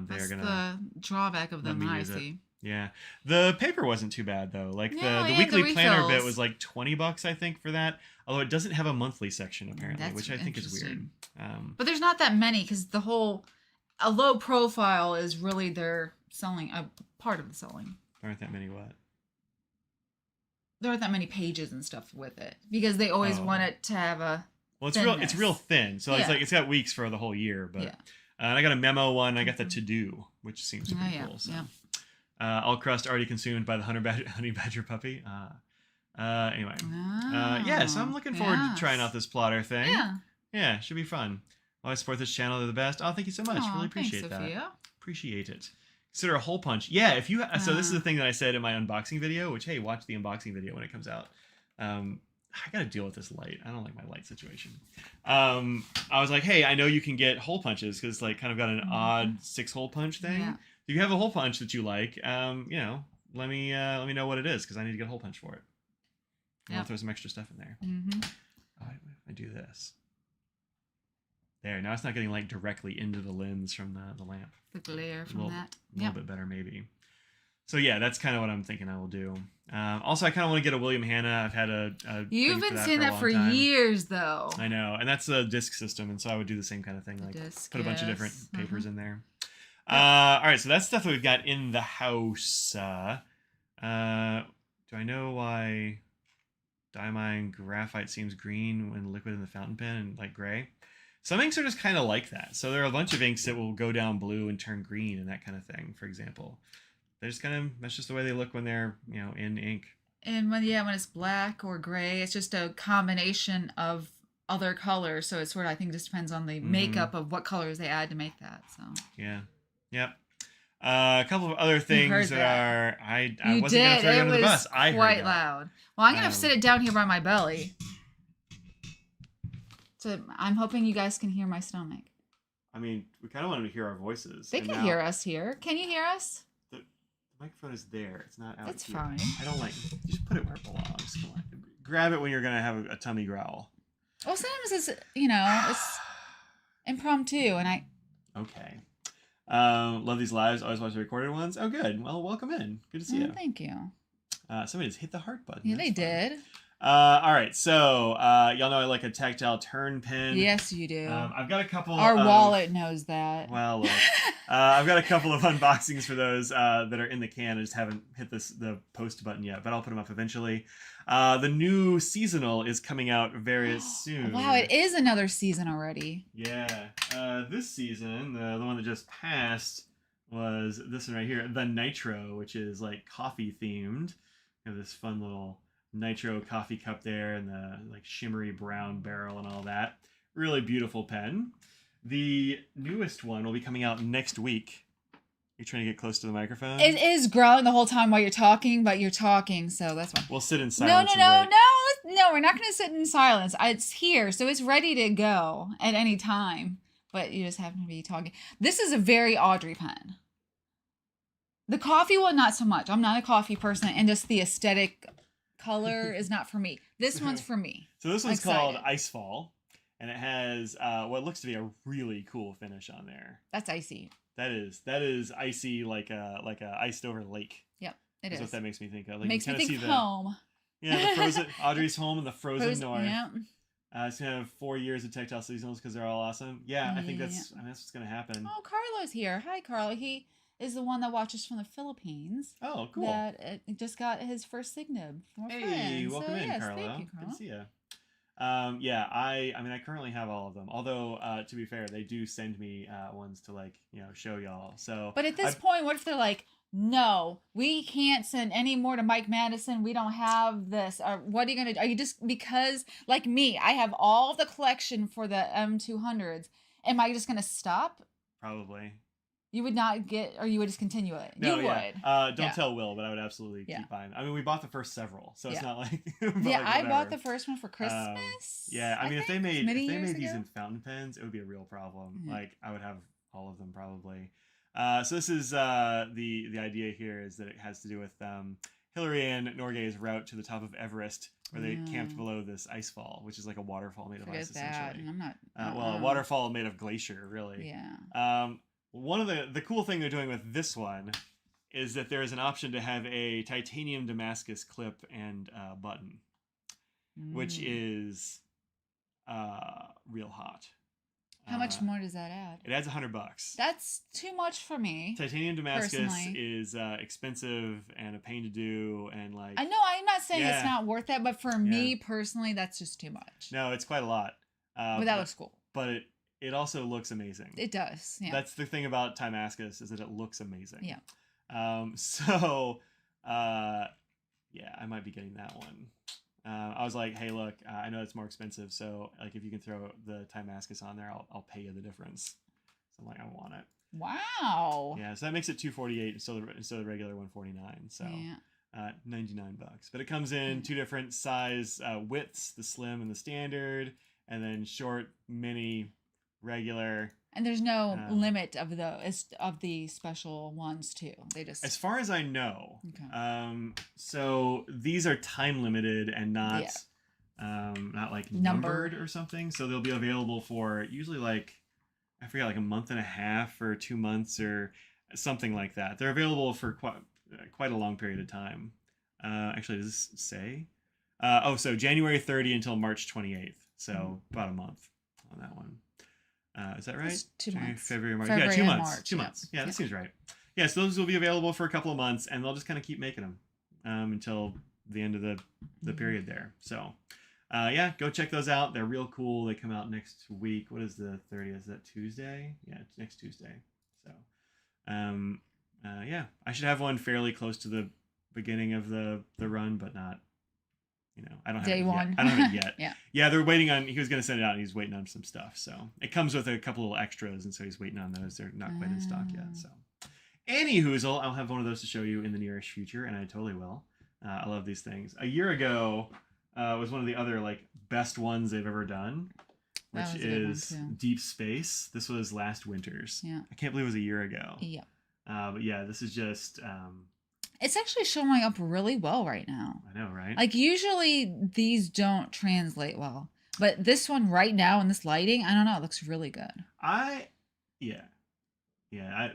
that's the drawback of them. I see. Yeah, the paper wasn't too bad though. Like the weekly planner bit was like $20, I think, for that. Although it doesn't have a monthly section apparently, which I think is weird. But there's not that many because a low profile is really their selling part of the selling. There aren't that many what? There aren't that many pages and stuff with it because they always want it to have a. Well, it's real thin, so it's got weeks for the whole year. But and I got a memo one. I got the to do, which seems pretty cool. So. All crust already consumed by the honey badger puppy. Anyway, so I'm looking forward to trying out this plotter thing. Yeah, should be fun. I support this channel. They're the best. Oh, thank you so much. Really appreciate that. Sophia. Appreciate it. Consider a hole punch. Yeah, if you so this is the thing that I said in my unboxing video, which hey, watch the unboxing video when it comes out. I gotta deal with this light. I don't like my light situation. I was like, hey, I know you can get hole punches because like kind of got an odd 6-hole punch thing. Yeah. If you have a hole punch that you like, let me know what it is because I need to get a hole punch for it. I'll throw some extra stuff in there. I do this. There, now it's not getting light directly into the lens from the lamp. The glare from that. A little bit better, maybe. So yeah, that's kind of what I'm thinking I will do. Also, I kind of want to get a William Hanna. I've had a You've been saying that for years, though. I know, and that's a disc system, and so I would do the same kind of thing, like put a bunch of different papers in there. All right, so that's stuff that we've got in the house. Do I know why diamine graphite seems green when liquid in the fountain pen and like gray? Some inks are just kind of like that. So there are a bunch of inks that will go down blue and turn green and that kind of thing, for example. They're just that's just the way they look when they're, in ink. And when it's black or gray, it's just a combination of other colors, so it sort of, I think, just depends on the makeup of what colors they add to make that. So yeah, yep. A couple of other things that are I you wasn't gonna throw you under the bus. I heard quite that. loud. Well, I'm gonna sit it down here by my belly. So I'm hoping you guys can hear my stomach. I mean, we kind of want them to hear our voices. They can hear us here. Can you hear us? The microphone is there. It's not out. That's here. fine. I don't like. Just put it where it belongs. Come on, grab it when you're gonna have a tummy growl. Well, sometimes it's it's impromptu, and I. Okay. Love these lives. Always watch the recorded ones. Oh, good. Well, welcome in. Good to see you. Thank you. Somebody just hit the heart button. Yeah, they did. All right. So, y'all know I like a tactile turn pin. Yes, you do. I've got a couple. Our wallet knows that. Well, look, I've got a couple of unboxings for those that are in the can. I just haven't hit the post button yet, but I'll put them up eventually. The new seasonal is coming out very soon. Wow, it is another season already. Yeah. This season, the one that just passed, was this one right here, the Nitro, which is like coffee themed. You have this fun little Nitro coffee cup there, and the like shimmery brown barrel and all that. Really beautiful pen. The newest one will be coming out next week. You're trying to get close to the microphone? It is growling the whole time while you're talking, but you're talking, so that's fine. We'll sit in silence. No, we're not going to sit in silence. It's here, so it's ready to go at any time, but you just happen to be talking. This is a very Audrey pen. The coffee one, not so much. I'm not a coffee person, and just the aesthetic color is not for me. This one's for me. So this one's called Icefall, and it has what looks to be a really cool finish on there. That's icy. That is icy, like a iced over lake. Yep, it is. That's what that makes me think of. Like, makes me think home. Yeah, the frozen Audrey's home and the frozen north. Yeah. It's gonna have 4 years of tactile seasonals because they're all awesome. Yeah, I think that's what's gonna happen. Oh, Carlo's here. Hi, Carlo. He is the one that watches from the Philippines. Oh, cool. That just got his first signib from a friend. Hey, welcome in, Carlo. Thank you, Carlo. Good to see you. I currently have all of them. Although, to be fair, they do send me ones to show y'all. So, but at this point, what if they're like, no, we can't send any more to Mike Madison. We don't have this. Or what are you gonna do? Are you just because like me? I have all the collection for the M200s. Am I just gonna stop? Probably. You would not get, or you would just continue it. No, you would. Don't tell Will, but I would absolutely keep buying. I mean, we bought the first several, so it's not like. I bought the first one for Christmas. I mean, if they made these in fountain pens, it would be a real problem. Mm-hmm. Like I would have all of them probably. So this is the idea here is that it has to do with Hillary and Norgay's route to the top of Everest, where they camped below this ice fall, which is like a waterfall made of ice, essentially. I'm not. Well, a waterfall made of glacier, really. Yeah. One of the cool thing they're doing with this one is that there is an option to have a titanium Damascus clip and button, which is real hot. How much more does that add? It adds $100. That's too much for me. Titanium Damascus is expensive and a pain to do, and like I know I'm not saying it's not worth it, but for me personally, that's just too much. No, it's quite a lot. But that looks cool. But it also looks amazing. It does. Yeah. That's the thing about Damascus is that it looks amazing. Yeah. I might be getting that one. I was like, hey, look, I know it's more expensive, so like if you can throw the Damascus on there, I'll pay you the difference. So I'm like, I want it. Wow. Yeah, so that makes it $248 instead of the regular $149. So $99. But it comes in two different size widths, the slim and the standard, and then short, mini, regular. And there's no limit of the special ones too. They just, as far as I know. Okay. So these are time limited and not like numbered or something. So they'll be available for usually like I forget, like a month and a half or 2 months or something like that. They're available for quite a long period of time. Actually, does this say? So January 30 until March 28th. So about a month on that one. Is that right? That's 2 months. February, March. February 2 months. March, 2 months. Yeah, that seems right. Yeah, so those will be available for a couple of months, and they'll just kind of keep making them until the end of the period there. So, go check those out. They're real cool. They come out next week. What is the 30th? Is that Tuesday? Yeah, it's next Tuesday. So, I should have one fairly close to the beginning of the run, but not I don't have Day it one. yet. I don't have it yet. Yeah. They're waiting on. He was going to send it out, and he's waiting on some stuff. So it comes with a couple little extras, and so he's waiting on those. They're not quite in stock yet. So, anyhoozle, I'll have one of those to show you in the nearest future, and I totally will. I love these things. A year ago was one of the other best ones they've ever done, which is Deep Space. This was last winter's. Yeah. I can't believe it was a year ago. Yeah. But yeah, this is just. It's actually showing up really well right now. I know, right? Usually these don't translate well, but this one right now in this lighting, I don't know, it looks really good.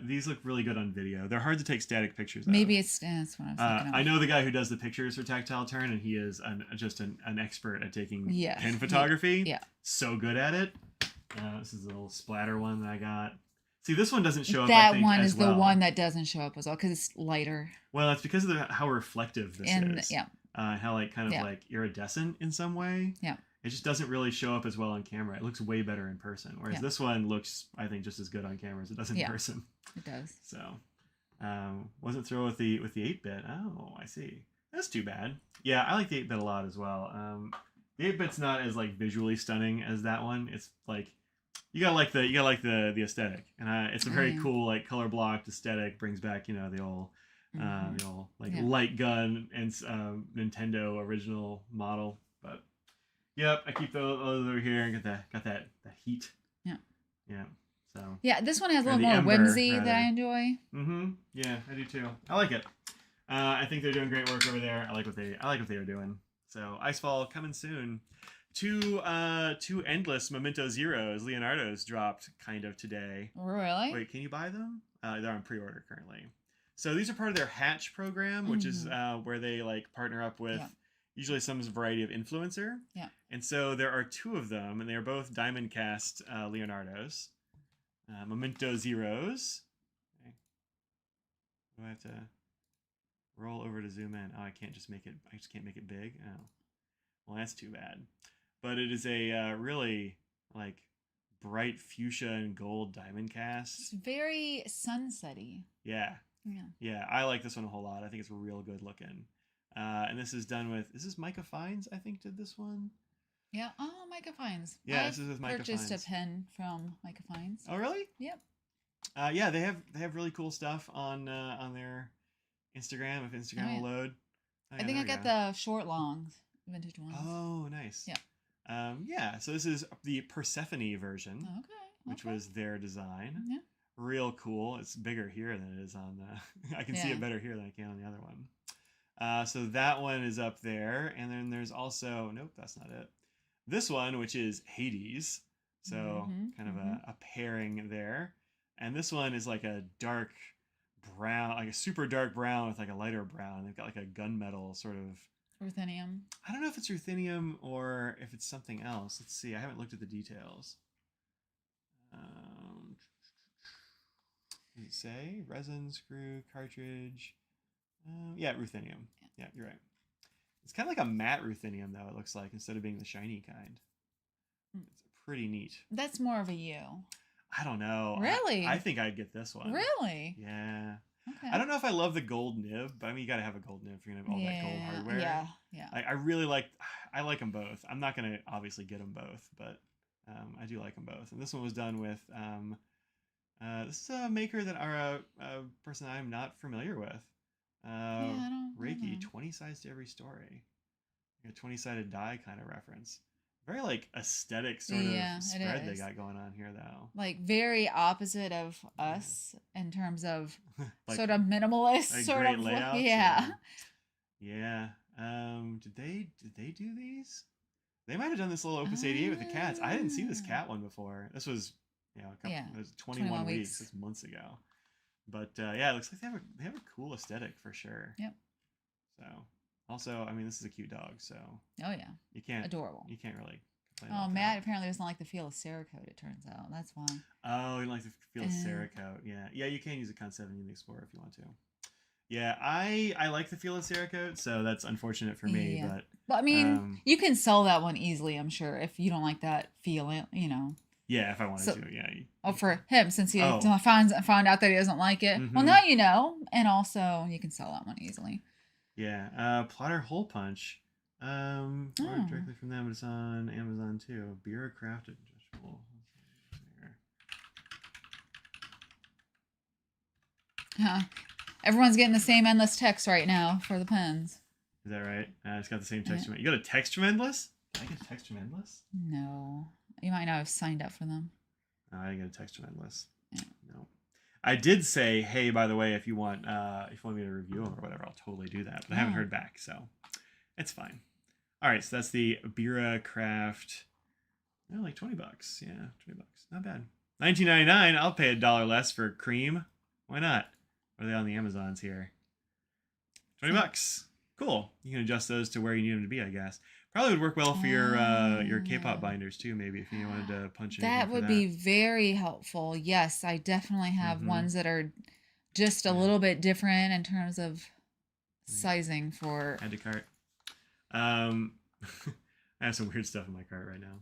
These look really good on video. They're hard to take static pictures of. Maybe that's what I was thinking of. I know the guy who does the pictures for Tactile Turn, and he is just an expert at taking pen photography. Yeah. So good at it. This is a little splatter one that I got. See, this one doesn't show up. That one is the one that doesn't show up as well because it's lighter. Well, it's because of how reflective this is. Yeah. How kind of iridescent in some way. Yeah. It just doesn't really show up as well on camera. It looks way better in person. Whereas this one looks, I think, just as good on camera as it does in person. It does. So, wasn't thrilled with the 8-bit. Oh, I see. That's too bad. Yeah, I like the 8-bit a lot as well. The 8-bit's not as visually stunning as that one. It's you gotta like the aesthetic, and it's a very cool color blocked aesthetic. Brings back the old light gun and Nintendo original model. But yep, I keep those over here and got that heat. Yeah. So this one has a little more whimsy that I enjoy. Yeah, I do too. I like it. I think they're doing great work over there. I like what they are doing. So Icefall coming soon. Two endless Memento Zeros Leonardo's dropped kind of today. Really? Wait, can you buy them? They're on pre-order currently. So these are part of their Hatch program, which is where they partner up with usually some variety of influencer. Yeah. And so there are 2 of them, and they are both diamond cast Leonardo's. Memento Zeros. Okay. Do I have to roll over to zoom in? Oh, I just can't make it big. Oh. Well, that's too bad. But it is a really bright fuchsia and gold diamond cast. It's very sunsetty. Yeah. I like this one a whole lot. I think it's real good looking. And this is done with. Is this Micah Fines? I think did this one. Yeah. Oh, Micah Fines. Yeah, this is with Micah Fines. Purchased a pen from Micah Fines. Oh, really? Yep. Yeah, they have really cool stuff on their Instagram. If Instagram will load. Oh, yeah, I think I got the short longs. Vintage ones. Oh, nice. Yeah. So this is the Persephone version, which was their design. Yeah. Real cool. It's bigger here than it is on the. I can see it better here than I can on the other one. So that one is up there, and then there's also that's not it. This one, which is Hades. So kind of a pairing there, and this one is a dark brown, a super dark brown with a lighter brown. They've got a gunmetal sort of. Ruthenium. I don't know if it's ruthenium or if it's something else. Let's see. I haven't looked at the details. Does it say resin, screw, cartridge? Yeah, ruthenium. Yeah, you're right. It's kind of like a matte ruthenium, though. It looks like instead of being the shiny kind. It's pretty neat. That's more of a U. I don't know. Really? I think I'd get this one. Really? Yeah. Okay. I don't know if I love the gold nib, but you got to have a gold nib if you're going to have all that gold hardware. Yeah. I really I like them both. I'm not going to obviously get them both, but I do like them both. And this one was done with, this is a maker that a person I'm not familiar with. Reiki, 20 sides to every story. A 20-sided die kind of reference. Very aesthetic sort of spread they got going on here though. Very opposite of us in terms of sort of minimalist sort of layouts. Yeah. Yeah. Did they do these? They might have done this little Opus 88 with the cats. I didn't see this cat one before. This was it was 21 weeks. It's months ago. But it looks like they have a cool aesthetic for sure. Yep. So also, this is a cute dog, so you can't adorable. You can't really complain. Oh, Matt apparently doesn't like the feel of Cerakote. It turns out that's why. Oh, you don't like the feel of Cerakote. Yeah. You can use a Con 70 in the Explorer if you want to. Yeah, I like the feel of Cerakote, so that's unfortunate for me. Yeah. But you can sell that one easily, I'm sure, if you don't like that feeling. Yeah, if I wanted to, yeah. Oh, for him, since he found out that he doesn't like it. Well, now you know, and also you can sell that one easily. Yeah, Plotter Hole Punch. Ordered directly from them, but it's on Amazon too. Bureau crafted adjustable. Everyone's getting the same endless text right now for the pens. Is that right? It's got the same text. You got a text from Endless? Did I get a text from Endless? No. You might not have signed up for them. No, I didn't get a text from Endless. Yeah. No. I did say, hey, by the way, if you want me to review them or whatever, I'll totally do that. But I haven't heard back, so it's fine. All right, so that's the Bureau Craft. Like $20. Yeah, $20. Not bad. $19.99. I'll pay $1 less for cream. Why not? Are they on the Amazons here? $20. Cool. You can adjust those to where you need them to be, I guess. Probably would work well for your K-pop binders too, maybe, if you wanted to punch in. That would be very helpful. Yes, I definitely have ones that are just a little bit different in terms of sizing for... Add to cart. I have some weird stuff in my cart right now.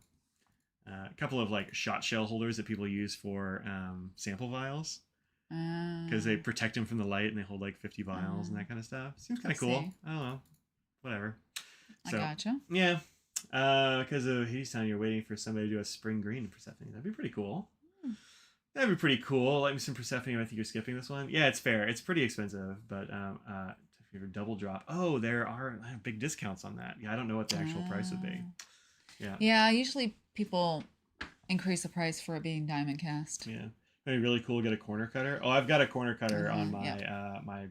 A couple of like shot shell holders that people use for sample vials. Because they protect them from the light and they hold like 50 vials and that kind of stuff. Seems kind of cool. I don't know. Whatever. So, I gotcha. Yeah. Because of Hadestown, you're waiting for somebody to do a spring green Persephone. That'd be pretty cool. That'd be pretty cool. Like me some Persephone. I think you're skipping this one. Yeah, it's fair. It's pretty expensive, but if you're double drop, there are big discounts on that. Yeah, I don't know what the actual price would be. Yeah. Yeah. Usually People increase the price for it being diamond cast. Yeah. It'd be really cool to get a corner cutter. Oh, I've got a corner cutter on my my what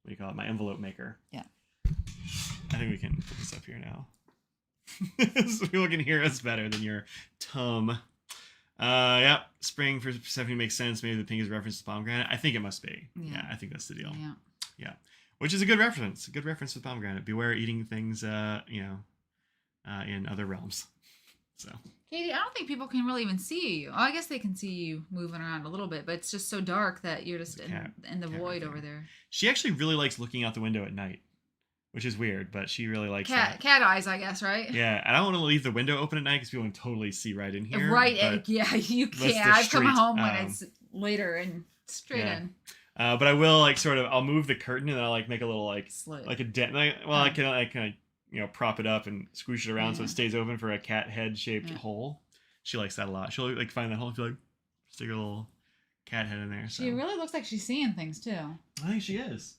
do you call it? My envelope maker. Yeah. I think we can put this up here now. So people can hear us better than your tum. Yeah. Spring for Persephone makes sense. Maybe the pink is reference to pomegranate. I think it must be. Yeah, I think that's the deal. Yeah. Yeah. Which is a good reference. A good reference to pomegranate. Beware eating things in other realms. So Katie, I don't think people can really even see you. Oh, I guess they can see you moving around a little bit, but it's just so dark that you're just in the void over there. She actually really likes looking out the window at night, which is weird, but she really likes that. Cat eyes, I guess, right? Yeah, and I don't want to leave the window open at night because people can totally see right in here. Right, yeah, you can't. I've come home when it's later and straight in. But I will I'll move the curtain and then I'll make a little slit. Like a dent. I can prop it up and squish it around so it stays open for a cat head shaped hole. She likes that a lot. She'll find that hole and feel stick a little cat head in there. So. She really looks like she's seeing things too. I think she is.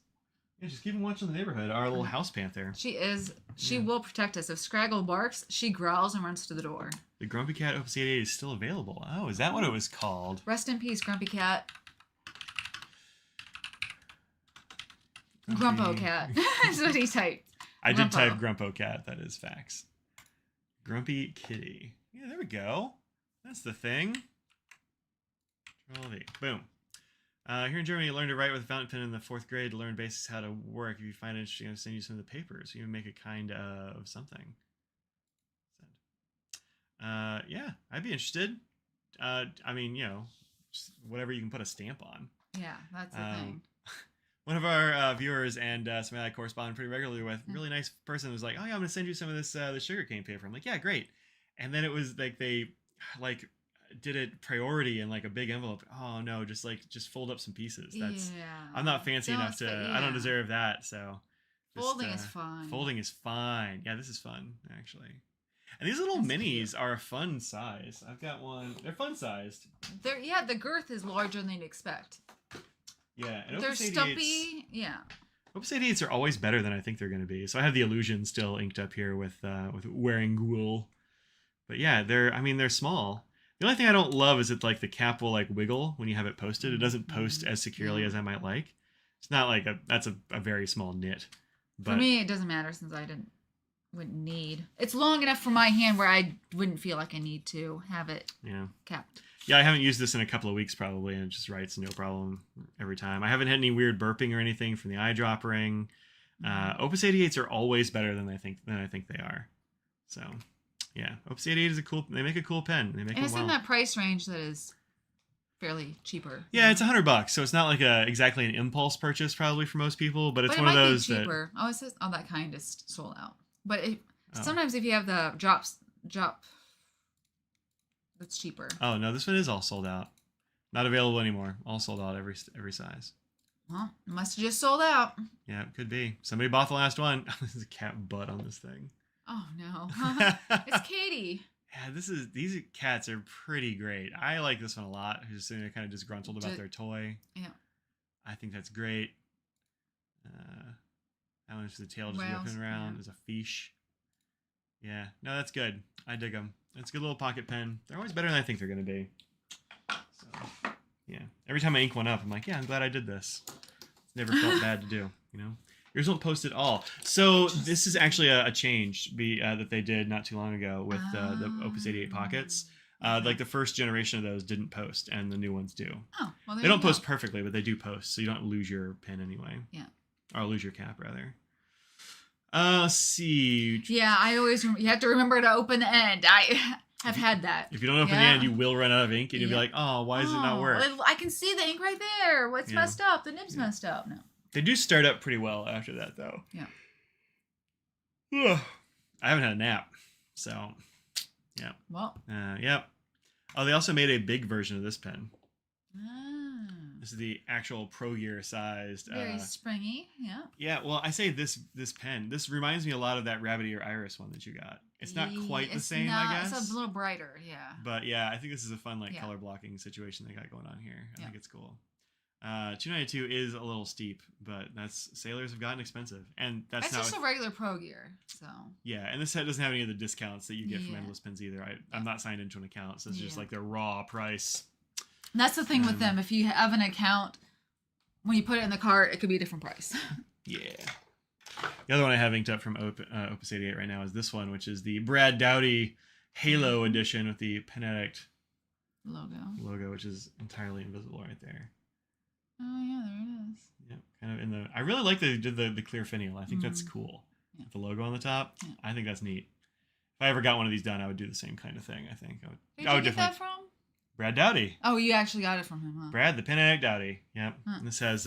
Yeah, she's keeping watch on the neighborhood. Our little house panther. She is. She will protect us. If Scraggle barks, she growls and runs to the door. The Grumpy Cat Opus 88 is still available. Oh, is that what it was called? Rest in peace, Grumpy Cat. Grumpo Cat. That's what he typed. I did type Grumpo Cat. That is facts. Grumpy Kitty. Yeah, there we go. That's the thing. Control V. Boom. Here in Germany, you learn to write with a fountain pen in the 4th grade to learn basics how to work. If you find it interesting, I'll send you some of the papers. You can make a kind of something. Yeah, I'd be interested. Just whatever you can put a stamp on. Yeah, that's the thing. One of our viewers and somebody I correspond pretty regularly with, really nice person, was like, "Oh yeah, I'm gonna send you some of this the sugarcane paper." I'm like, "Yeah, great." And then it was like they did it priority in a big envelope. Oh no, just fold up some pieces. I'm not fancy enough to. I don't deserve that. So folding is fine. Folding is fine. Yeah, this is fun actually. And these little minis are a fun size. I've got one. They're fun sized. The girth is larger than you'd expect. Yeah, and they're stumpy. Yeah. Opus 88s are always better than I think they're going to be. So I have the Illusion still inked up here with Wearing Ghoul. But yeah, they're small. The only thing I don't love is that the cap will wiggle when you have it posted. It doesn't post as securely as I might like. It's not that's a very small knit. But for me, it doesn't matter since I wouldn't need. It's long enough for my hand where I wouldn't feel like I need to have it capped. Yeah, I haven't used this in a couple of weeks probably, and it just writes no problem every time. I haven't had any weird burping or anything from the eyedrop ring. Opus 88s are always better than I think they are. So, yeah, Opus 88 is they make a cool pen. They make and it's in that price range that is fairly cheaper. Yeah, it's $100, so it's not exactly an impulse purchase probably for most people, but it's one of those that cheaper. Oh, it says that kind is sold out. But sometimes if you have the drop. It's cheaper. Oh no, this one is all sold out. Not available anymore. All sold out every size. Well, must have just sold out. Yeah, it could be. Somebody bought the last one. There's a cat butt on this thing. Oh no. It's Katie. Yeah, these cats are pretty great. I like this one a lot. Who's sitting there kind of disgruntled about their toy. Yeah. I think that's great. That one's the tail just whipping around. There's a fish. Yeah, no, that's good. I dig them. It's a good little pocket pen. They're always better than I think they're going to be. So, yeah. Every time I ink one up, I'm like, yeah, I'm glad I did this. It's never felt bad to do, you know? Yours won't post at all. So this is actually a change that they did not too long ago with the Opus 88 pockets. Like the first generation of those didn't post, and the new ones do. Oh, well, they don't post perfectly, but they do post, so you don't lose your pen anyway. Yeah. Or lose your cap, rather. Let's see. Yeah, I always you have to remember to open the end. I have had that. If you don't open the end, you will run out of ink, and you'll be like, oh, why does it not work? I can see the ink right there. What's messed up? The nib's messed up. No. They do start up pretty well after that, though. Yeah. I haven't had a nap, so yeah. Well. Yep. Oh, they also made a big version of this pen. Ah. This is the actual Pro Gear sized. Very springy, yeah. Yeah, well, I say this pen. This reminds me a lot of that rabbit ear iris one that you got. It's not quite the same, I guess. It's a little brighter, yeah. But yeah, I think this is a fun color blocking situation they got going on here. I think it's cool. 292 is a little steep, but sailors have gotten expensive, and that's just a regular Pro Gear. So yeah, and this set doesn't have any of the discounts that you get from Endless Pens either. I'm not signed into an account, so it's just like their raw price. And that's the thing with them. If you have an account, when you put it in the cart, it could be a different price. Yeah. The other one I have inked up from Opus 88 right now is this one, which is the Brad Dowdy Halo edition with the Pen Addict logo, which is entirely invisible right there. Oh yeah, there it is. Yeah, kind of in the. I really like they did the clear finial. I think that's cool. Yeah. With the logo on the top, I think that's neat. If I ever got one of these done, I would do the same kind of thing. I think I would get that from? Brad Dowdy. Oh, you actually got it from him, huh? Brad, the Pen Addict Dowdy. Yep. Huh. And this has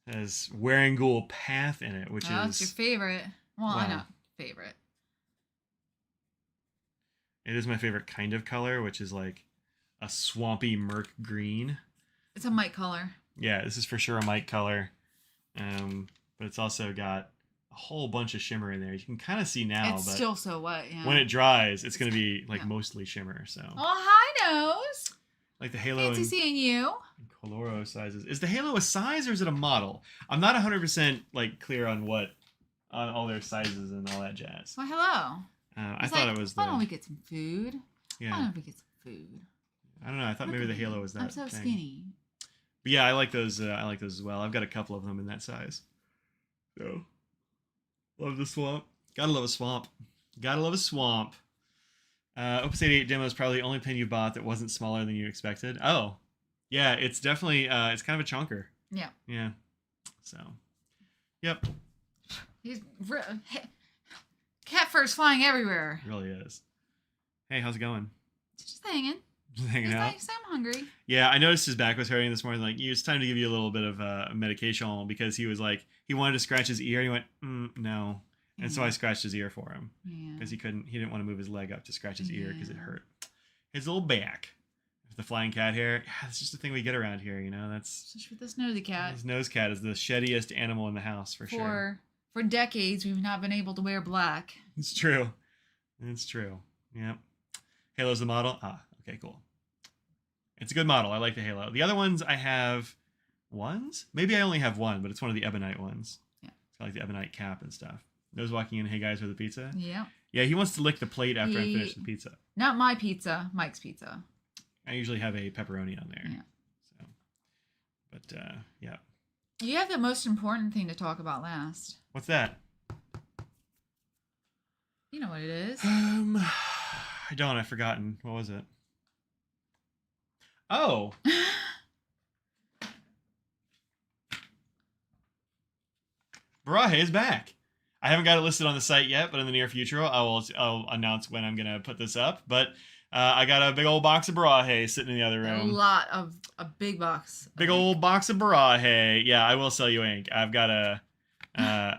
Warringool Path in it, which is. That's your favorite. Well, I know favorite. It is my favorite kind of color, which is like a swampy merc green. It's a mic color. Yeah, this is for sure a mic color. But it's also got a whole bunch of shimmer in there. You can kind of see now, it's but still so wet, yeah. When it dries, it's going to be like mostly shimmer, so. Oh, hi, Nose. Like the Halo Fancy seeing you. And Coloro sizes. Is the Halo a size or is it a model? I'm not 100% like clear on all their sizes and all that jazz. Well, hello. I thought it was why don't we get some food? Yeah. Why don't we get some food? I don't know. I thought maybe the Halo was that I'm so thing. Skinny. But yeah, I like those. I like those as well. I've got a couple of them in that size. So, love the swamp. Gotta love a swamp. Gotta love a swamp. Opus 88 Demo is probably the only pen you bought that wasn't smaller than you expected. Oh, yeah, it's definitely. It's kind of a chunker. Yeah. Yeah. So, yep. He's cat fur's flying everywhere. It really is. Hey, how's it going? Just hanging. Hanging out. Like, I'm hungry. Yeah, I noticed his back was hurting this morning. Like, it's time to give you a little bit of medication because he was like, he wanted to scratch his ear. And he went, no. And so I scratched his ear for him because he didn't want to move his leg up to scratch his ear because it hurt. His little back. The flying cat hair. Yeah, it's just a thing we get around here, you know. That's just with this nosy cat. His nose cat is the shediest animal in the house for sure. For decades, we've not been able to wear black. It's true. It's true. Yep. Halo's the model. Ah, okay, cool. It's a good model. I like the Halo. The other ones I have maybe I only have one, but it's one of the Ebonite ones. Yeah. It's got like the Ebonite cap and stuff. Nose walking in, hey guys, with the pizza. Yeah. Yeah, he wants to lick the plate after I finish the pizza. Not my pizza, Mike's pizza. I usually have a pepperoni on there. Yeah. So, but yeah. You have the most important thing to talk about last. What's that? You know what it is. I don't. I've forgotten. What was it? Oh. Baraje is back. I haven't got it listed on the site yet, but in the near future, I'll announce when I'm going to put this up. But I got a big old box of Baraje sitting in the other room. A big box. Big old box of Baraje. Yeah, I will sell you ink. I've got a... yeah.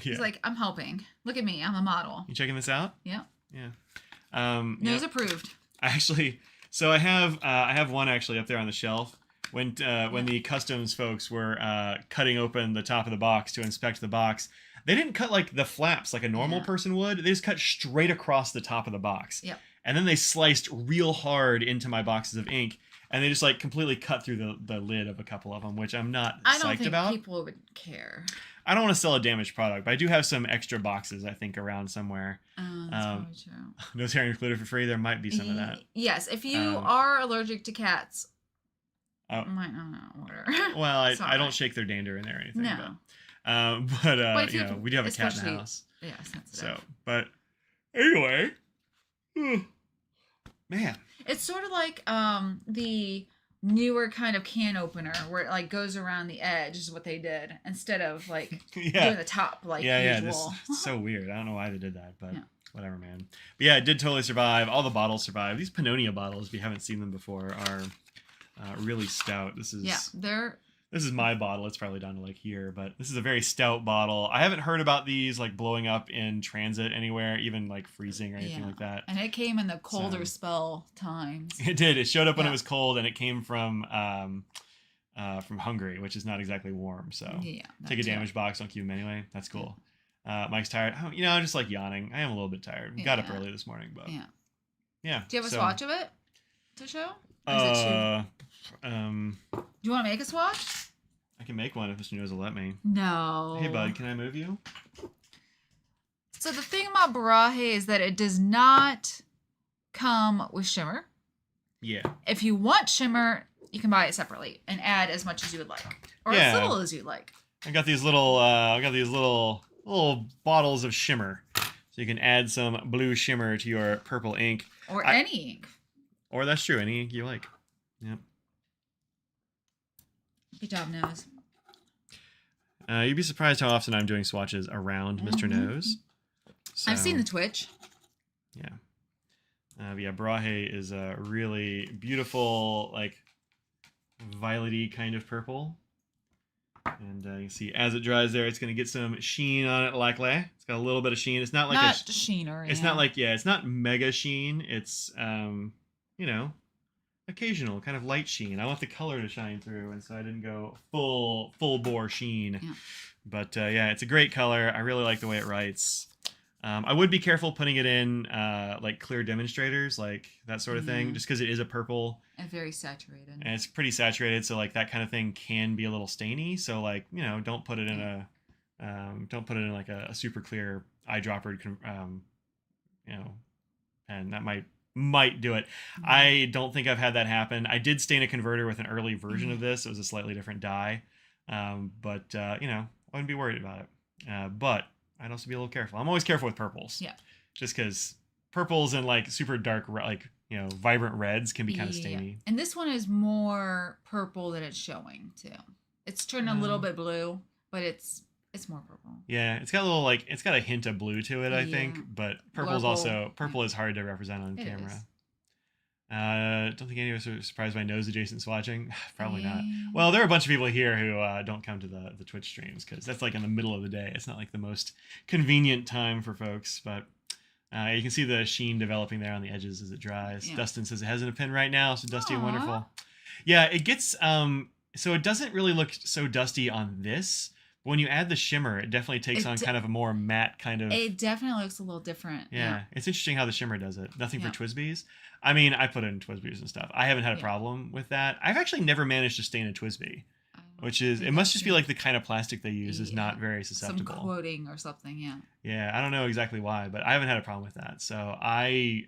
He's like, I'm helping. Look at me. I'm a model. You checking this out? Yeah. Yeah. Nose approved. Actually... So I have one actually up there on the shelf, when the customs folks were cutting open the top of the box to inspect the box, they didn't cut like the flaps like a normal person would. They just cut straight across the top of the box. Yep. And then they sliced real hard into my boxes of ink, and they just like completely cut through the lid of a couple of them, which I'm not I don't psyched think about. people would care. I don't want to sell a damaged product, but I do have some extra boxes, I think, around somewhere. That's probably true. No tearing included for free. There might be some of that. Yes, if you are allergic to cats, oh, might not order. Well, I don't shake their dander in there or anything. No. But you know, we do have a cat in the house. Yeah, sensitive. So, but anyway, man, it's sort of like the newer kind of can opener where it like goes around the edge is what they did instead of like doing the top like usual. It's so weird. I don't know why they did that, but whatever, man. But yeah, it did totally survive. All the bottles survived. These Pannonia bottles, if you haven't seen them before, are really stout. This is my bottle. It's probably down to like here, but this is a very stout bottle. I haven't heard about these like blowing up in transit anywhere, even like freezing or anything like that. And it came in the colder spell times. It did. It showed up when it was cold, and it came from Hungary, which is not exactly warm. So take a damaged box, don't keep them anyway. That's cool. Mike's tired. Oh, you know, I'm just like yawning. I am a little bit tired. We got up early this morning, but yeah. Do you have a swatch of it to show? Do you want to make a swatch? I can make one if Mr. Nose will let me. No. Hey, bud, can I move you? So the thing about Baraje is that it does not come with shimmer. Yeah. If you want shimmer, you can buy it separately and add as much as you would like, or as little as you like. I got these little bottles of shimmer, so you can add some blue shimmer to your purple ink, or any ink. Or that's true, any ink you like. Yep. Good job, Nose. You'd be surprised how often I'm doing swatches around Mr. Nose. So, I've seen the Twitch. Yeah. Baraje is a really beautiful, like, violet-y kind of purple. And you can see as it dries there, it's going to get some sheen on it, likely. It's got a little bit of sheen. It's not like not sheener. It's not like, it's not mega sheen. It's, you know, occasional kind of light sheen. I want the color to shine through, and so I didn't go full bore sheen. Yeah. But yeah, it's a great color. I really like the way it writes. I would be careful putting it in like clear demonstrators, like that sort of thing, just because it is a purple and very saturated. And it's pretty saturated, so like that kind of thing can be a little stainy. So like, you know, don't put it in like a super clear eyedropper, you know, pen. That might do it. I don't think I've had that happen. I did stain a converter with an early version of this. It was a slightly different dye, but you know, I wouldn't be worried about it. But I'd also be a little careful. I'm always careful with purples. Yeah. Just because purples and like super dark, like, you know, vibrant reds can be kind of stainy. And this one is more purple than it's showing too. It's turning a little bit blue, but it's more purple. Yeah, it's got a little like, it's got a hint of blue to it, I think. But purple is hard to represent on camera. Don't think any of us are surprised by nose adjacent swatching. Probably not. Well, there are a bunch of people here who don't come to the Twitch streams because that's like in the middle of the day. It's not like the most convenient time for folks, but you can see the sheen developing there on the edges as it dries. Dustin says it has in a pen right now, so dusty and wonderful. Yeah, it gets so it doesn't really look so dusty on this. But when you add the shimmer, it definitely takes on kind of a more matte kind of. It definitely looks a little different. Yeah, it's interesting how the shimmer does it. Nothing for Twisbees. I mean, I put it in Twisbees and stuff. I haven't had a problem with that. I've actually never managed to stain a Twisbee, which is, it must just be like the kind of plastic they use is not very susceptible. Some coating or something, Yeah, I don't know exactly why, but I haven't had a problem with that. So I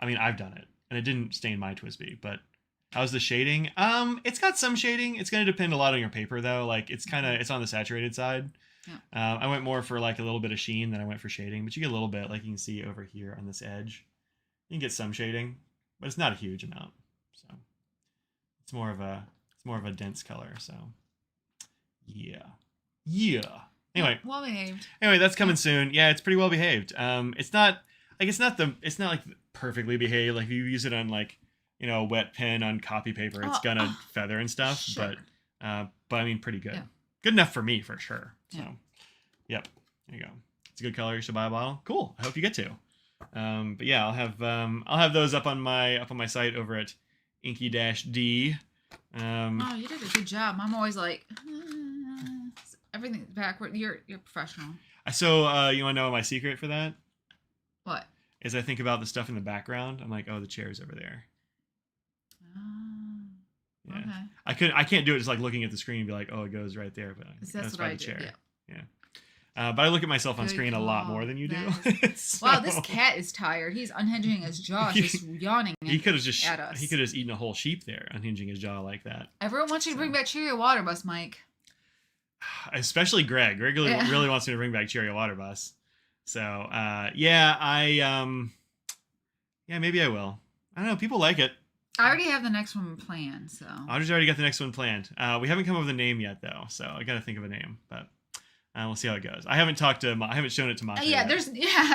mean, I've done it, and it didn't stain my Twisbee, but how's the shading? It's got some shading. It's going to depend a lot on your paper, though. Like, it's it's on the saturated side. Yeah. I went more for like a little bit of sheen than I went for shading, but you get a little bit, like you can see over here on this edge. You can get some shading, but it's not a huge amount. So it's more of a dense color. So yeah. Anyway, well behaved. Anyway, that's coming soon. Yeah, it's pretty well behaved. It's not like perfectly behaved. Like if you use it on like, you know, a wet pen on copy paper, it's gonna feather and stuff. Sure. But I mean, pretty good. Yeah. Good enough for me for sure. So, yep. There you go. It's a good color. You should buy a bottle. Cool. I hope you get to. But yeah, I'll have those up on my site over at Inky-D. Oh, you did a good job. I'm always like, everything's backward. You're professional. So you want to know my secret for that? What? Is I think about the stuff in the background. I'm like, oh, the chair's over there. Yeah. Okay. I can't do it just like looking at the screen and be like, oh, it goes right there. But that's by what the I chair. did. Yeah. But I look at myself on screen a lot more than you do. Wow, this cat is tired. He's unhinging his jaw, just yawning he could have just at us. He could have just eaten a whole sheep there, unhinging his jaw like that. Everyone wants you to bring back Cheerio Water Bus, Mike. Especially Greg. Greg really wants me to bring back Cheerio Water Bus. So, yeah, maybe I will. I don't know. People like it. I already have the next one planned, so. Audrey's already got the next one planned. We haven't come up with a name yet, though, so I got to think of a name, but we'll see how it goes. I haven't shown it to Mata yet.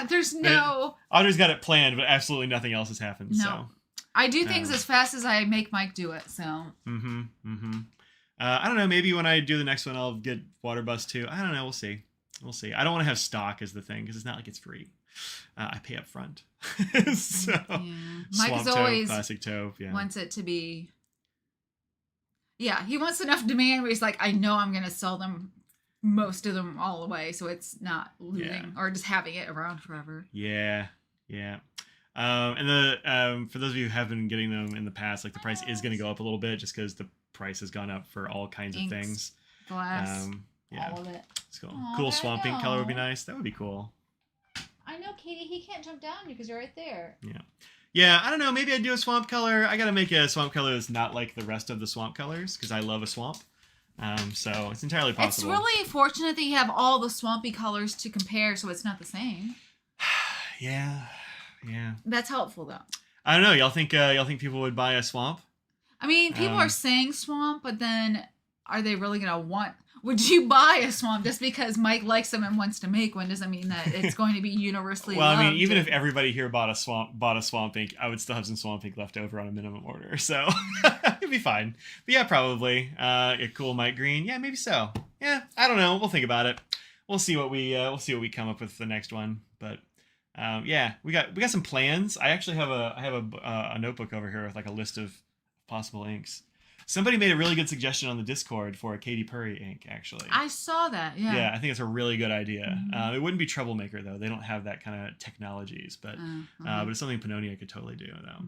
There's no. Audrey's got it planned, but absolutely nothing else has happened. No. So. I do things as fast as I make Mike do it, so. I don't know. Maybe when I do the next one, I'll get Water Bus too. I don't know. We'll see. I don't want to have stock as the thing because it's not like it's free. I pay up front. So, Mike is always classic toe. Yeah. Wants it to be. Yeah, he wants enough demand where he's like, I know I'm gonna sell them, most of them all the way, so it's not losing or just having it around forever. Yeah. And for those of you who have been getting them in the past, like the price is going to go up a little bit just because the price has gone up for all kinds of things. Glass. All of it. It's cool. Cool swamp ink color would be nice. That would be cool. I know, Katie. He can't jump down because you're right there. Yeah. I don't know. Maybe I'd do a swamp color. I got to make a swamp color that's not like the rest of the swamp colors because I love a swamp. So it's entirely possible. It's really fortunate that you have all the swampy colors to compare, so it's not the same. Yeah. That's helpful, though. I don't know. Y'all think people would buy a swamp? I mean, people are saying swamp, but then are they really gonna want? Would you buy a swamp just because Mike likes them and wants to make one? Doesn't mean that it's going to be universally well, loved. I mean, even if everybody here bought a swamp ink, I would still have some swamp ink left over on a minimum order, so it'd be fine. But yeah, probably a cool Mike green. Yeah, maybe so. Yeah, I don't know. We'll think about it. We'll see what we come up with for the next one. But yeah, we got some plans. I actually have a notebook over here with like a list of possible inks. Somebody made a really good suggestion on the Discord for a Katy Perry ink, actually. I saw that, yeah. Yeah, I think it's a really good idea. Mm-hmm. It wouldn't be Troublemaker, though. They don't have that kind of technologies, but it's something Pannonia could totally do, though.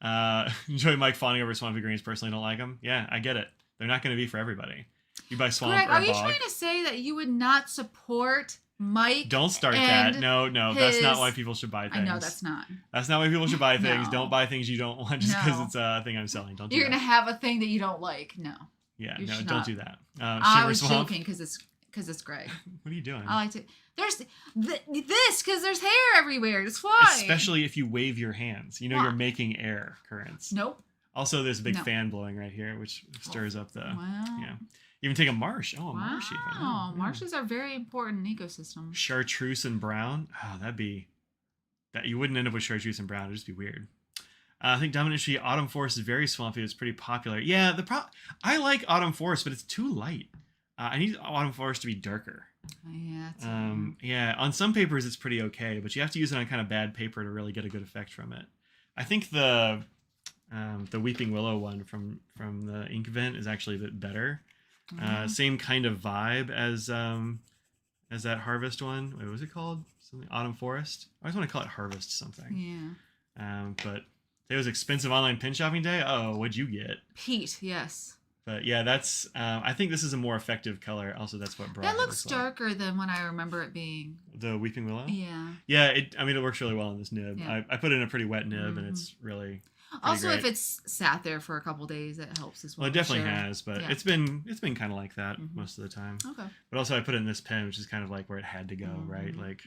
Mm-hmm. Enjoy Mike fawning over Swampy Greens. Personally, don't like them. Yeah, I get it. They're not going to be for everybody. You buy Swamp Greg, or are you Bog. trying to say that you would not support Mike? Don't start that. No, that's not why people should buy things. I know that's not. That's not why people should buy things. No. Don't buy things you don't want just because it's a thing I'm selling. Don't do that. You're gonna have a thing that you don't like. No. Yeah, don't do that. I was joking because it's Greg. What are you doing? I like to. There's this because there's hair everywhere. That's why. Especially if you wave your hands. You're making air currents. Nope. Also, there's a big fan blowing right here, which stirs up the. Wow. Yeah. Even take a marsh. Oh, a marsh even. Oh, marshes are very important in ecosystems. Chartreuse and brown. Oh, that'd be. That you wouldn't end up with chartreuse and brown. It'd just be weird. I think Dominant Tree Autumn Forest is very swampy. It's pretty popular. Yeah, I like Autumn Forest, but it's too light. I need Autumn Forest to be darker. Yeah. Yeah. On some papers, it's pretty okay, but you have to use it on kind of bad paper to really get a good effect from it. I think the Weeping Willow one from the ink vent is actually a bit better. Same kind of vibe as that Harvest one. Wait, what was it called? Something Autumn Forest. I always want to call it Harvest something. Yeah. But it was expensive online pin shopping day. Oh, what'd you get? Peat, yes. But yeah, that's. I think this is a more effective color. Also, that's what brought. That looks darker than when I remember it being. The Weeping Willow. Yeah. Yeah, it works really well in this nib. Yeah. I put it in a pretty wet nib, and it's really. Also, great. if it's sat there for a couple days, it helps as well. Well, it definitely has, but it's been kind of like that most of the time. Okay. But also, I put it in this pen, which is kind of like where it had to go, right? Like.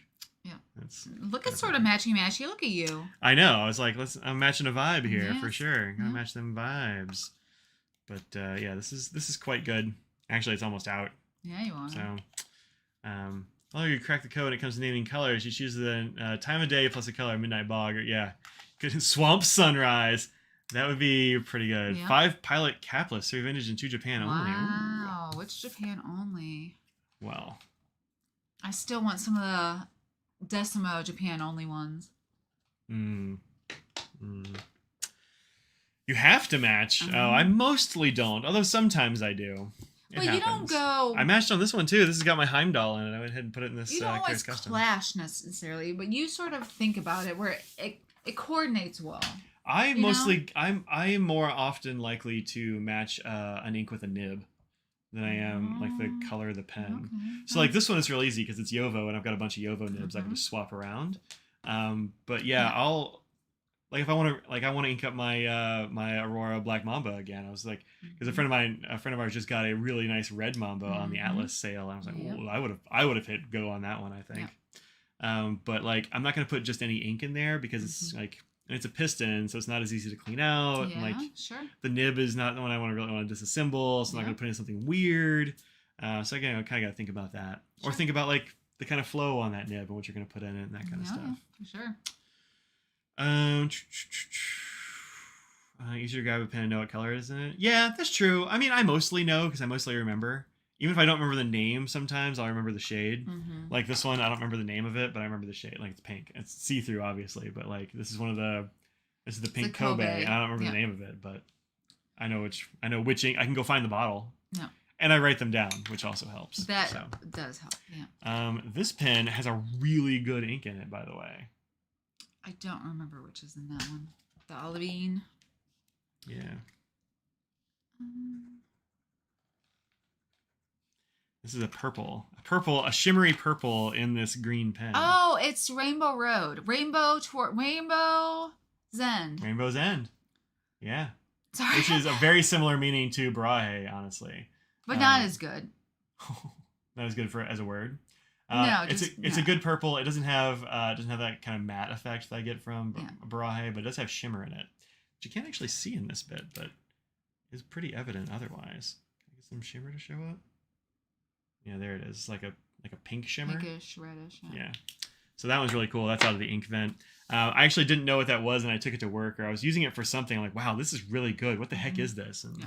Yeah. That's look at sort of matchy. Look at you. I know. I was like, I'm matching a vibe here for sure. Gotta match them vibes. But yeah, this is quite good. Actually, it's almost out. Yeah, you are. So, you crack the code when it comes to naming colors. You choose the time of day plus a color, midnight bog, or good swamp sunrise. That would be pretty good. Yeah. 5 pilot capless, 3 vintage and 2 Japan only. Wow, which Japan only? Well, I still want some of the Decimo Japan only ones. You You have to match. Oh, I mostly don't, although sometimes I do. But you don't go. I matched on this one too. This has got my Heimdall in it. I went ahead and put it in this. You don't always clash necessarily, but you sort of think about it where it coordinates well. I am more often likely to match an ink with a nib than I am like the color of the pen. Okay. So like this one is real easy because it's Yovo and I've got a bunch of Yovo nibs I can just swap around. But I'll like if I want to ink up my my Aurora Black Mamba again. I was like, because a friend of ours just got a really nice red Mamba on the Atlas sale. And I was like, well, I would have hit go on that one, I think. But like I'm not gonna put just any ink in there because it's like. And it's a piston, so it's not as easy to clean out. Yeah, and like the nib is not the one I really want to disassemble, so I'm not going to put in something weird. So again, I kind of got to think about that, or think about like the kind of flow on that nib and what you're going to put in it and that kind of stuff. For sure. Easier to grab a pen and know what color it is in it. Yeah, that's true. I mean, I mostly know because I mostly remember. Even if I don't remember the name, sometimes I'll remember the shade. Like this one, I don't remember the name of it, but I remember the shade. Like it's pink. It's see-through, obviously, but like this is the pink Kobe. And I don't remember the name of it, but I know which ink. I can go find the bottle. Yeah. And I write them down, which also helps. That does help. Yeah. This pen has a really good ink in it, by the way. I don't remember which is in that one. The olivine. Yeah. This is a shimmery purple in this green pen. Oh, it's Rainbow Road. Rainbow Zend. Rainbow's End. Yeah. Sorry. Which is a very similar meaning to Brahe, honestly. But not as good. Not as good as a word. No, it's a good purple. It doesn't have that kind of matte effect that I get from Brahe, but it does have shimmer in it, which you can't actually see in this bit, but is pretty evident otherwise. Can I get some shimmer to show up? Yeah, there it is. It's like a pink shimmer. Pinkish, reddish. Yeah. So that one's really cool. That's out of the ink vent. I actually didn't know what that was, and I took it to work, or I was using it for something. I'm like, wow, this is really good. What the heck is this? And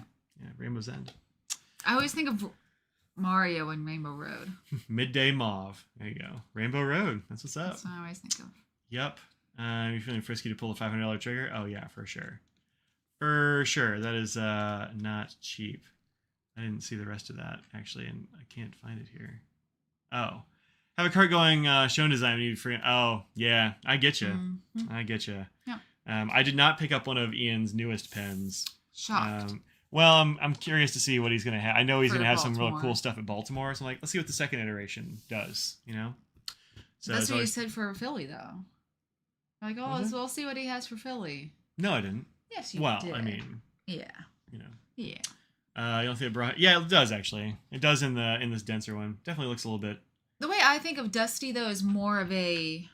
Rainbow's End. I always think of Mario and Rainbow Road. Midday Mauve. There you go. Rainbow Road. That's what's up. That's what I always think of. Yep. You feeling frisky to pull a $500 trigger? Oh yeah, for sure. For sure. That is not cheap. I didn't see the rest of that, actually, and I can't find it here. Oh. Have a cart going, shown design. We need for. Oh, yeah. I get you. I get you. Yeah. I did not pick up one of Ian's newest pens. Shocked. Well, I'm curious to see what he's going to have. I know he's going to have some real cool stuff at Baltimore, so I'm like, let's see what the second iteration does, you know? So that's what you said for Philly, though. Like, we'll see what he has for Philly. No, I didn't. Yes, you did. Well, I mean. Yeah. You know. Yeah. You don't think it brought? Yeah, it does actually. It does in this denser one. Definitely looks a little bit. The way I think of dusty though is more of a.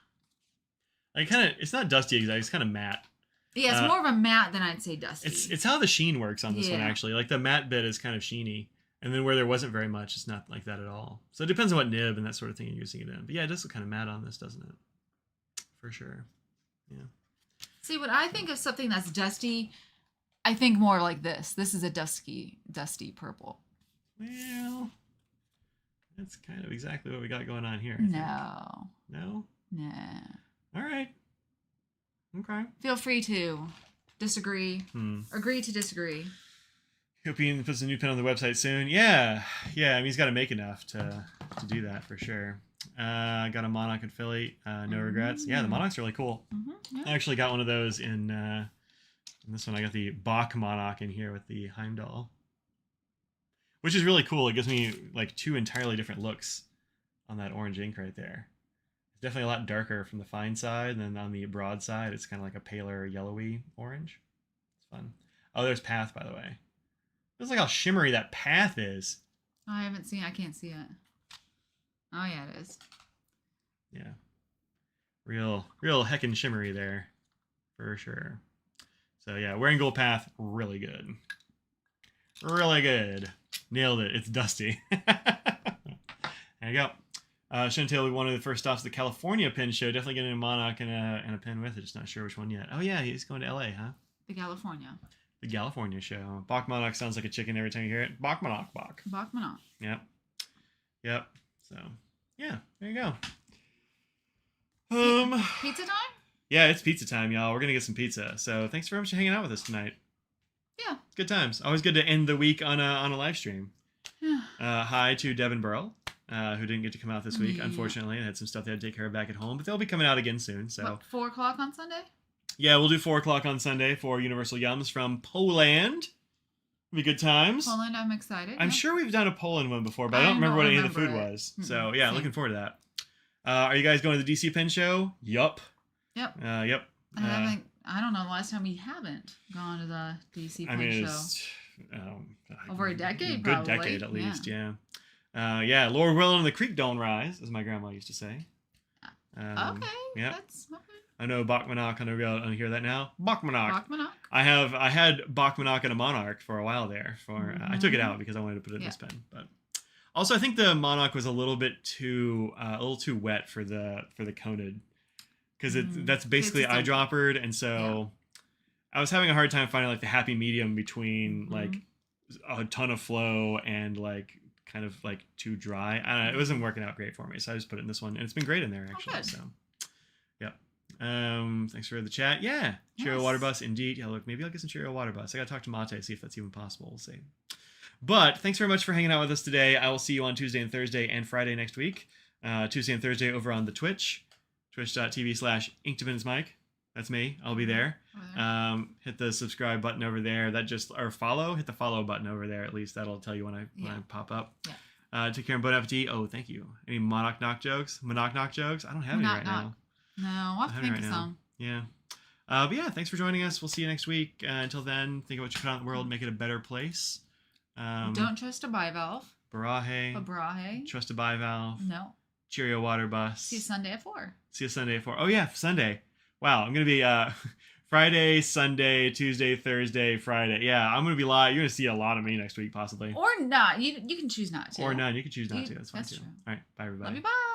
Like it's not dusty exactly. It's kind of matte. Yeah, it's more of a matte than I'd say dusty. It's how the sheen works on this one actually. Like the matte bit is kind of sheeny, and then where there wasn't very much, it's not like that at all. So it depends on what nib and that sort of thing you're using it in. But yeah, it does look kind of matte on this, doesn't it? For sure. Yeah. See, when I think of something that's dusty, I think more like this. This is a dusty purple. Well, that's kind of exactly what we got going on here. No. No? Nah. All right. Okay. Feel free to disagree. Agree to disagree. Hope Ian puts a new pen on the website soon. Yeah. I mean, he's got to make enough to do that for sure. Got a Monarch in Philly. No regrets. Yeah, the Monarch's really cool. Yeah. I actually got one of those in this one. I got the Bach Monarch in here with the Heimdall, which is really cool. It gives me like two entirely different looks on that orange ink right there. It's definitely a lot darker from the fine side, and then on the broad side, it's kind of like a paler yellowy orange. It's fun. Oh, there's Path, by the way. Feels like how shimmery that Path is. Oh, I haven't seen. I can't see it. Oh yeah, it is. Yeah, real heckin' shimmery there, for sure. So yeah, Wearing Gold Path, really good. Really good. Nailed it. It's dusty. There you go. Chantel, we one of the first stops at the California Pen Show. Definitely getting a Monarch and a pen with it. Just not sure which one yet. Oh yeah, he's going to LA, huh? The California. The California show. Bach Monarch sounds like a chicken every time you hear it. Bach Monarch, Bach. Bach Monarch. Yep. So yeah, there you go. Pizza time? Yeah, it's pizza time, y'all. We're gonna get some pizza. So thanks very much for hanging out with us tonight. good times. Always good to end the week on a live stream. Hi to Devin Burrell, who didn't get to come out this week, unfortunately. And had some stuff they had to take care of back at home, but they'll be coming out again soon. So what, 4 o'clock on Sunday? Yeah, we'll do 4 o'clock on Sunday for Universal Yums from Poland. It'll be good times. Poland, I'm excited. I'm sure we've done a Poland one before, but I don't remember what any of the food was. So yeah, looking forward to that. Are you guys going to the DC Pen Show? Yup. Yep. Yep. I don't know the last time we haven't gone to the DC Pen Show. Over a decade, good decade at least, yeah. Lord Willen and the Creek don't rise, as my grandma used to say. Okay. Yeah. That's okay. I know Bachmannock. I know we'll hear that now. Bachmannock. Bachmannock. I had Bachmannock and a Monarch for a while there. I took it out because I wanted to put it in this pen. But also, I think the Monarch was a little too wet for the coned, because that's basically eyedroppered, and so I was having a hard time finding like the happy medium between like a ton of flow and like kind of like too dry. I don't know, it wasn't working out great for me, so I just put it in this one, and it's been great in there actually. So yeah. Thanks for the chat. Yeah. Cheerio Water Bus, indeed. Yeah, look, maybe I'll get some Cheerio Water Bus. I gotta talk to Mate, see if that's even possible. We'll see. But thanks very much for hanging out with us today. I will see you on Tuesday and Thursday and Friday next week. Tuesday and Thursday over on the Twitch, twitch.tv/InkToPensMike. That's me. I'll be there. Hit the subscribe button over there. Hit the follow button over there. At least that'll tell you when I pop up. Yeah. Take care and bon appetit. Oh, thank you. Any Monarch knock jokes? I don't have any right now. No, I'll have to think of some. Yeah. But yeah, thanks for joining us. We'll see you next week. Until then, think about what you put out in the world, make it a better place. Don't trust a bivalve. Barahe. Trust a bivalve. No. Cheerio Water Bus. See you Sunday at 4. Oh yeah, Sunday. Wow, I'm gonna be Friday, Sunday, Tuesday, Thursday, Friday. Yeah, I'm gonna be live. You're gonna see a lot of me next week, possibly. Or not. You can choose not to. Or none. You can choose not to. That's fine too. True. All right. Bye, everybody. Love you. Bye.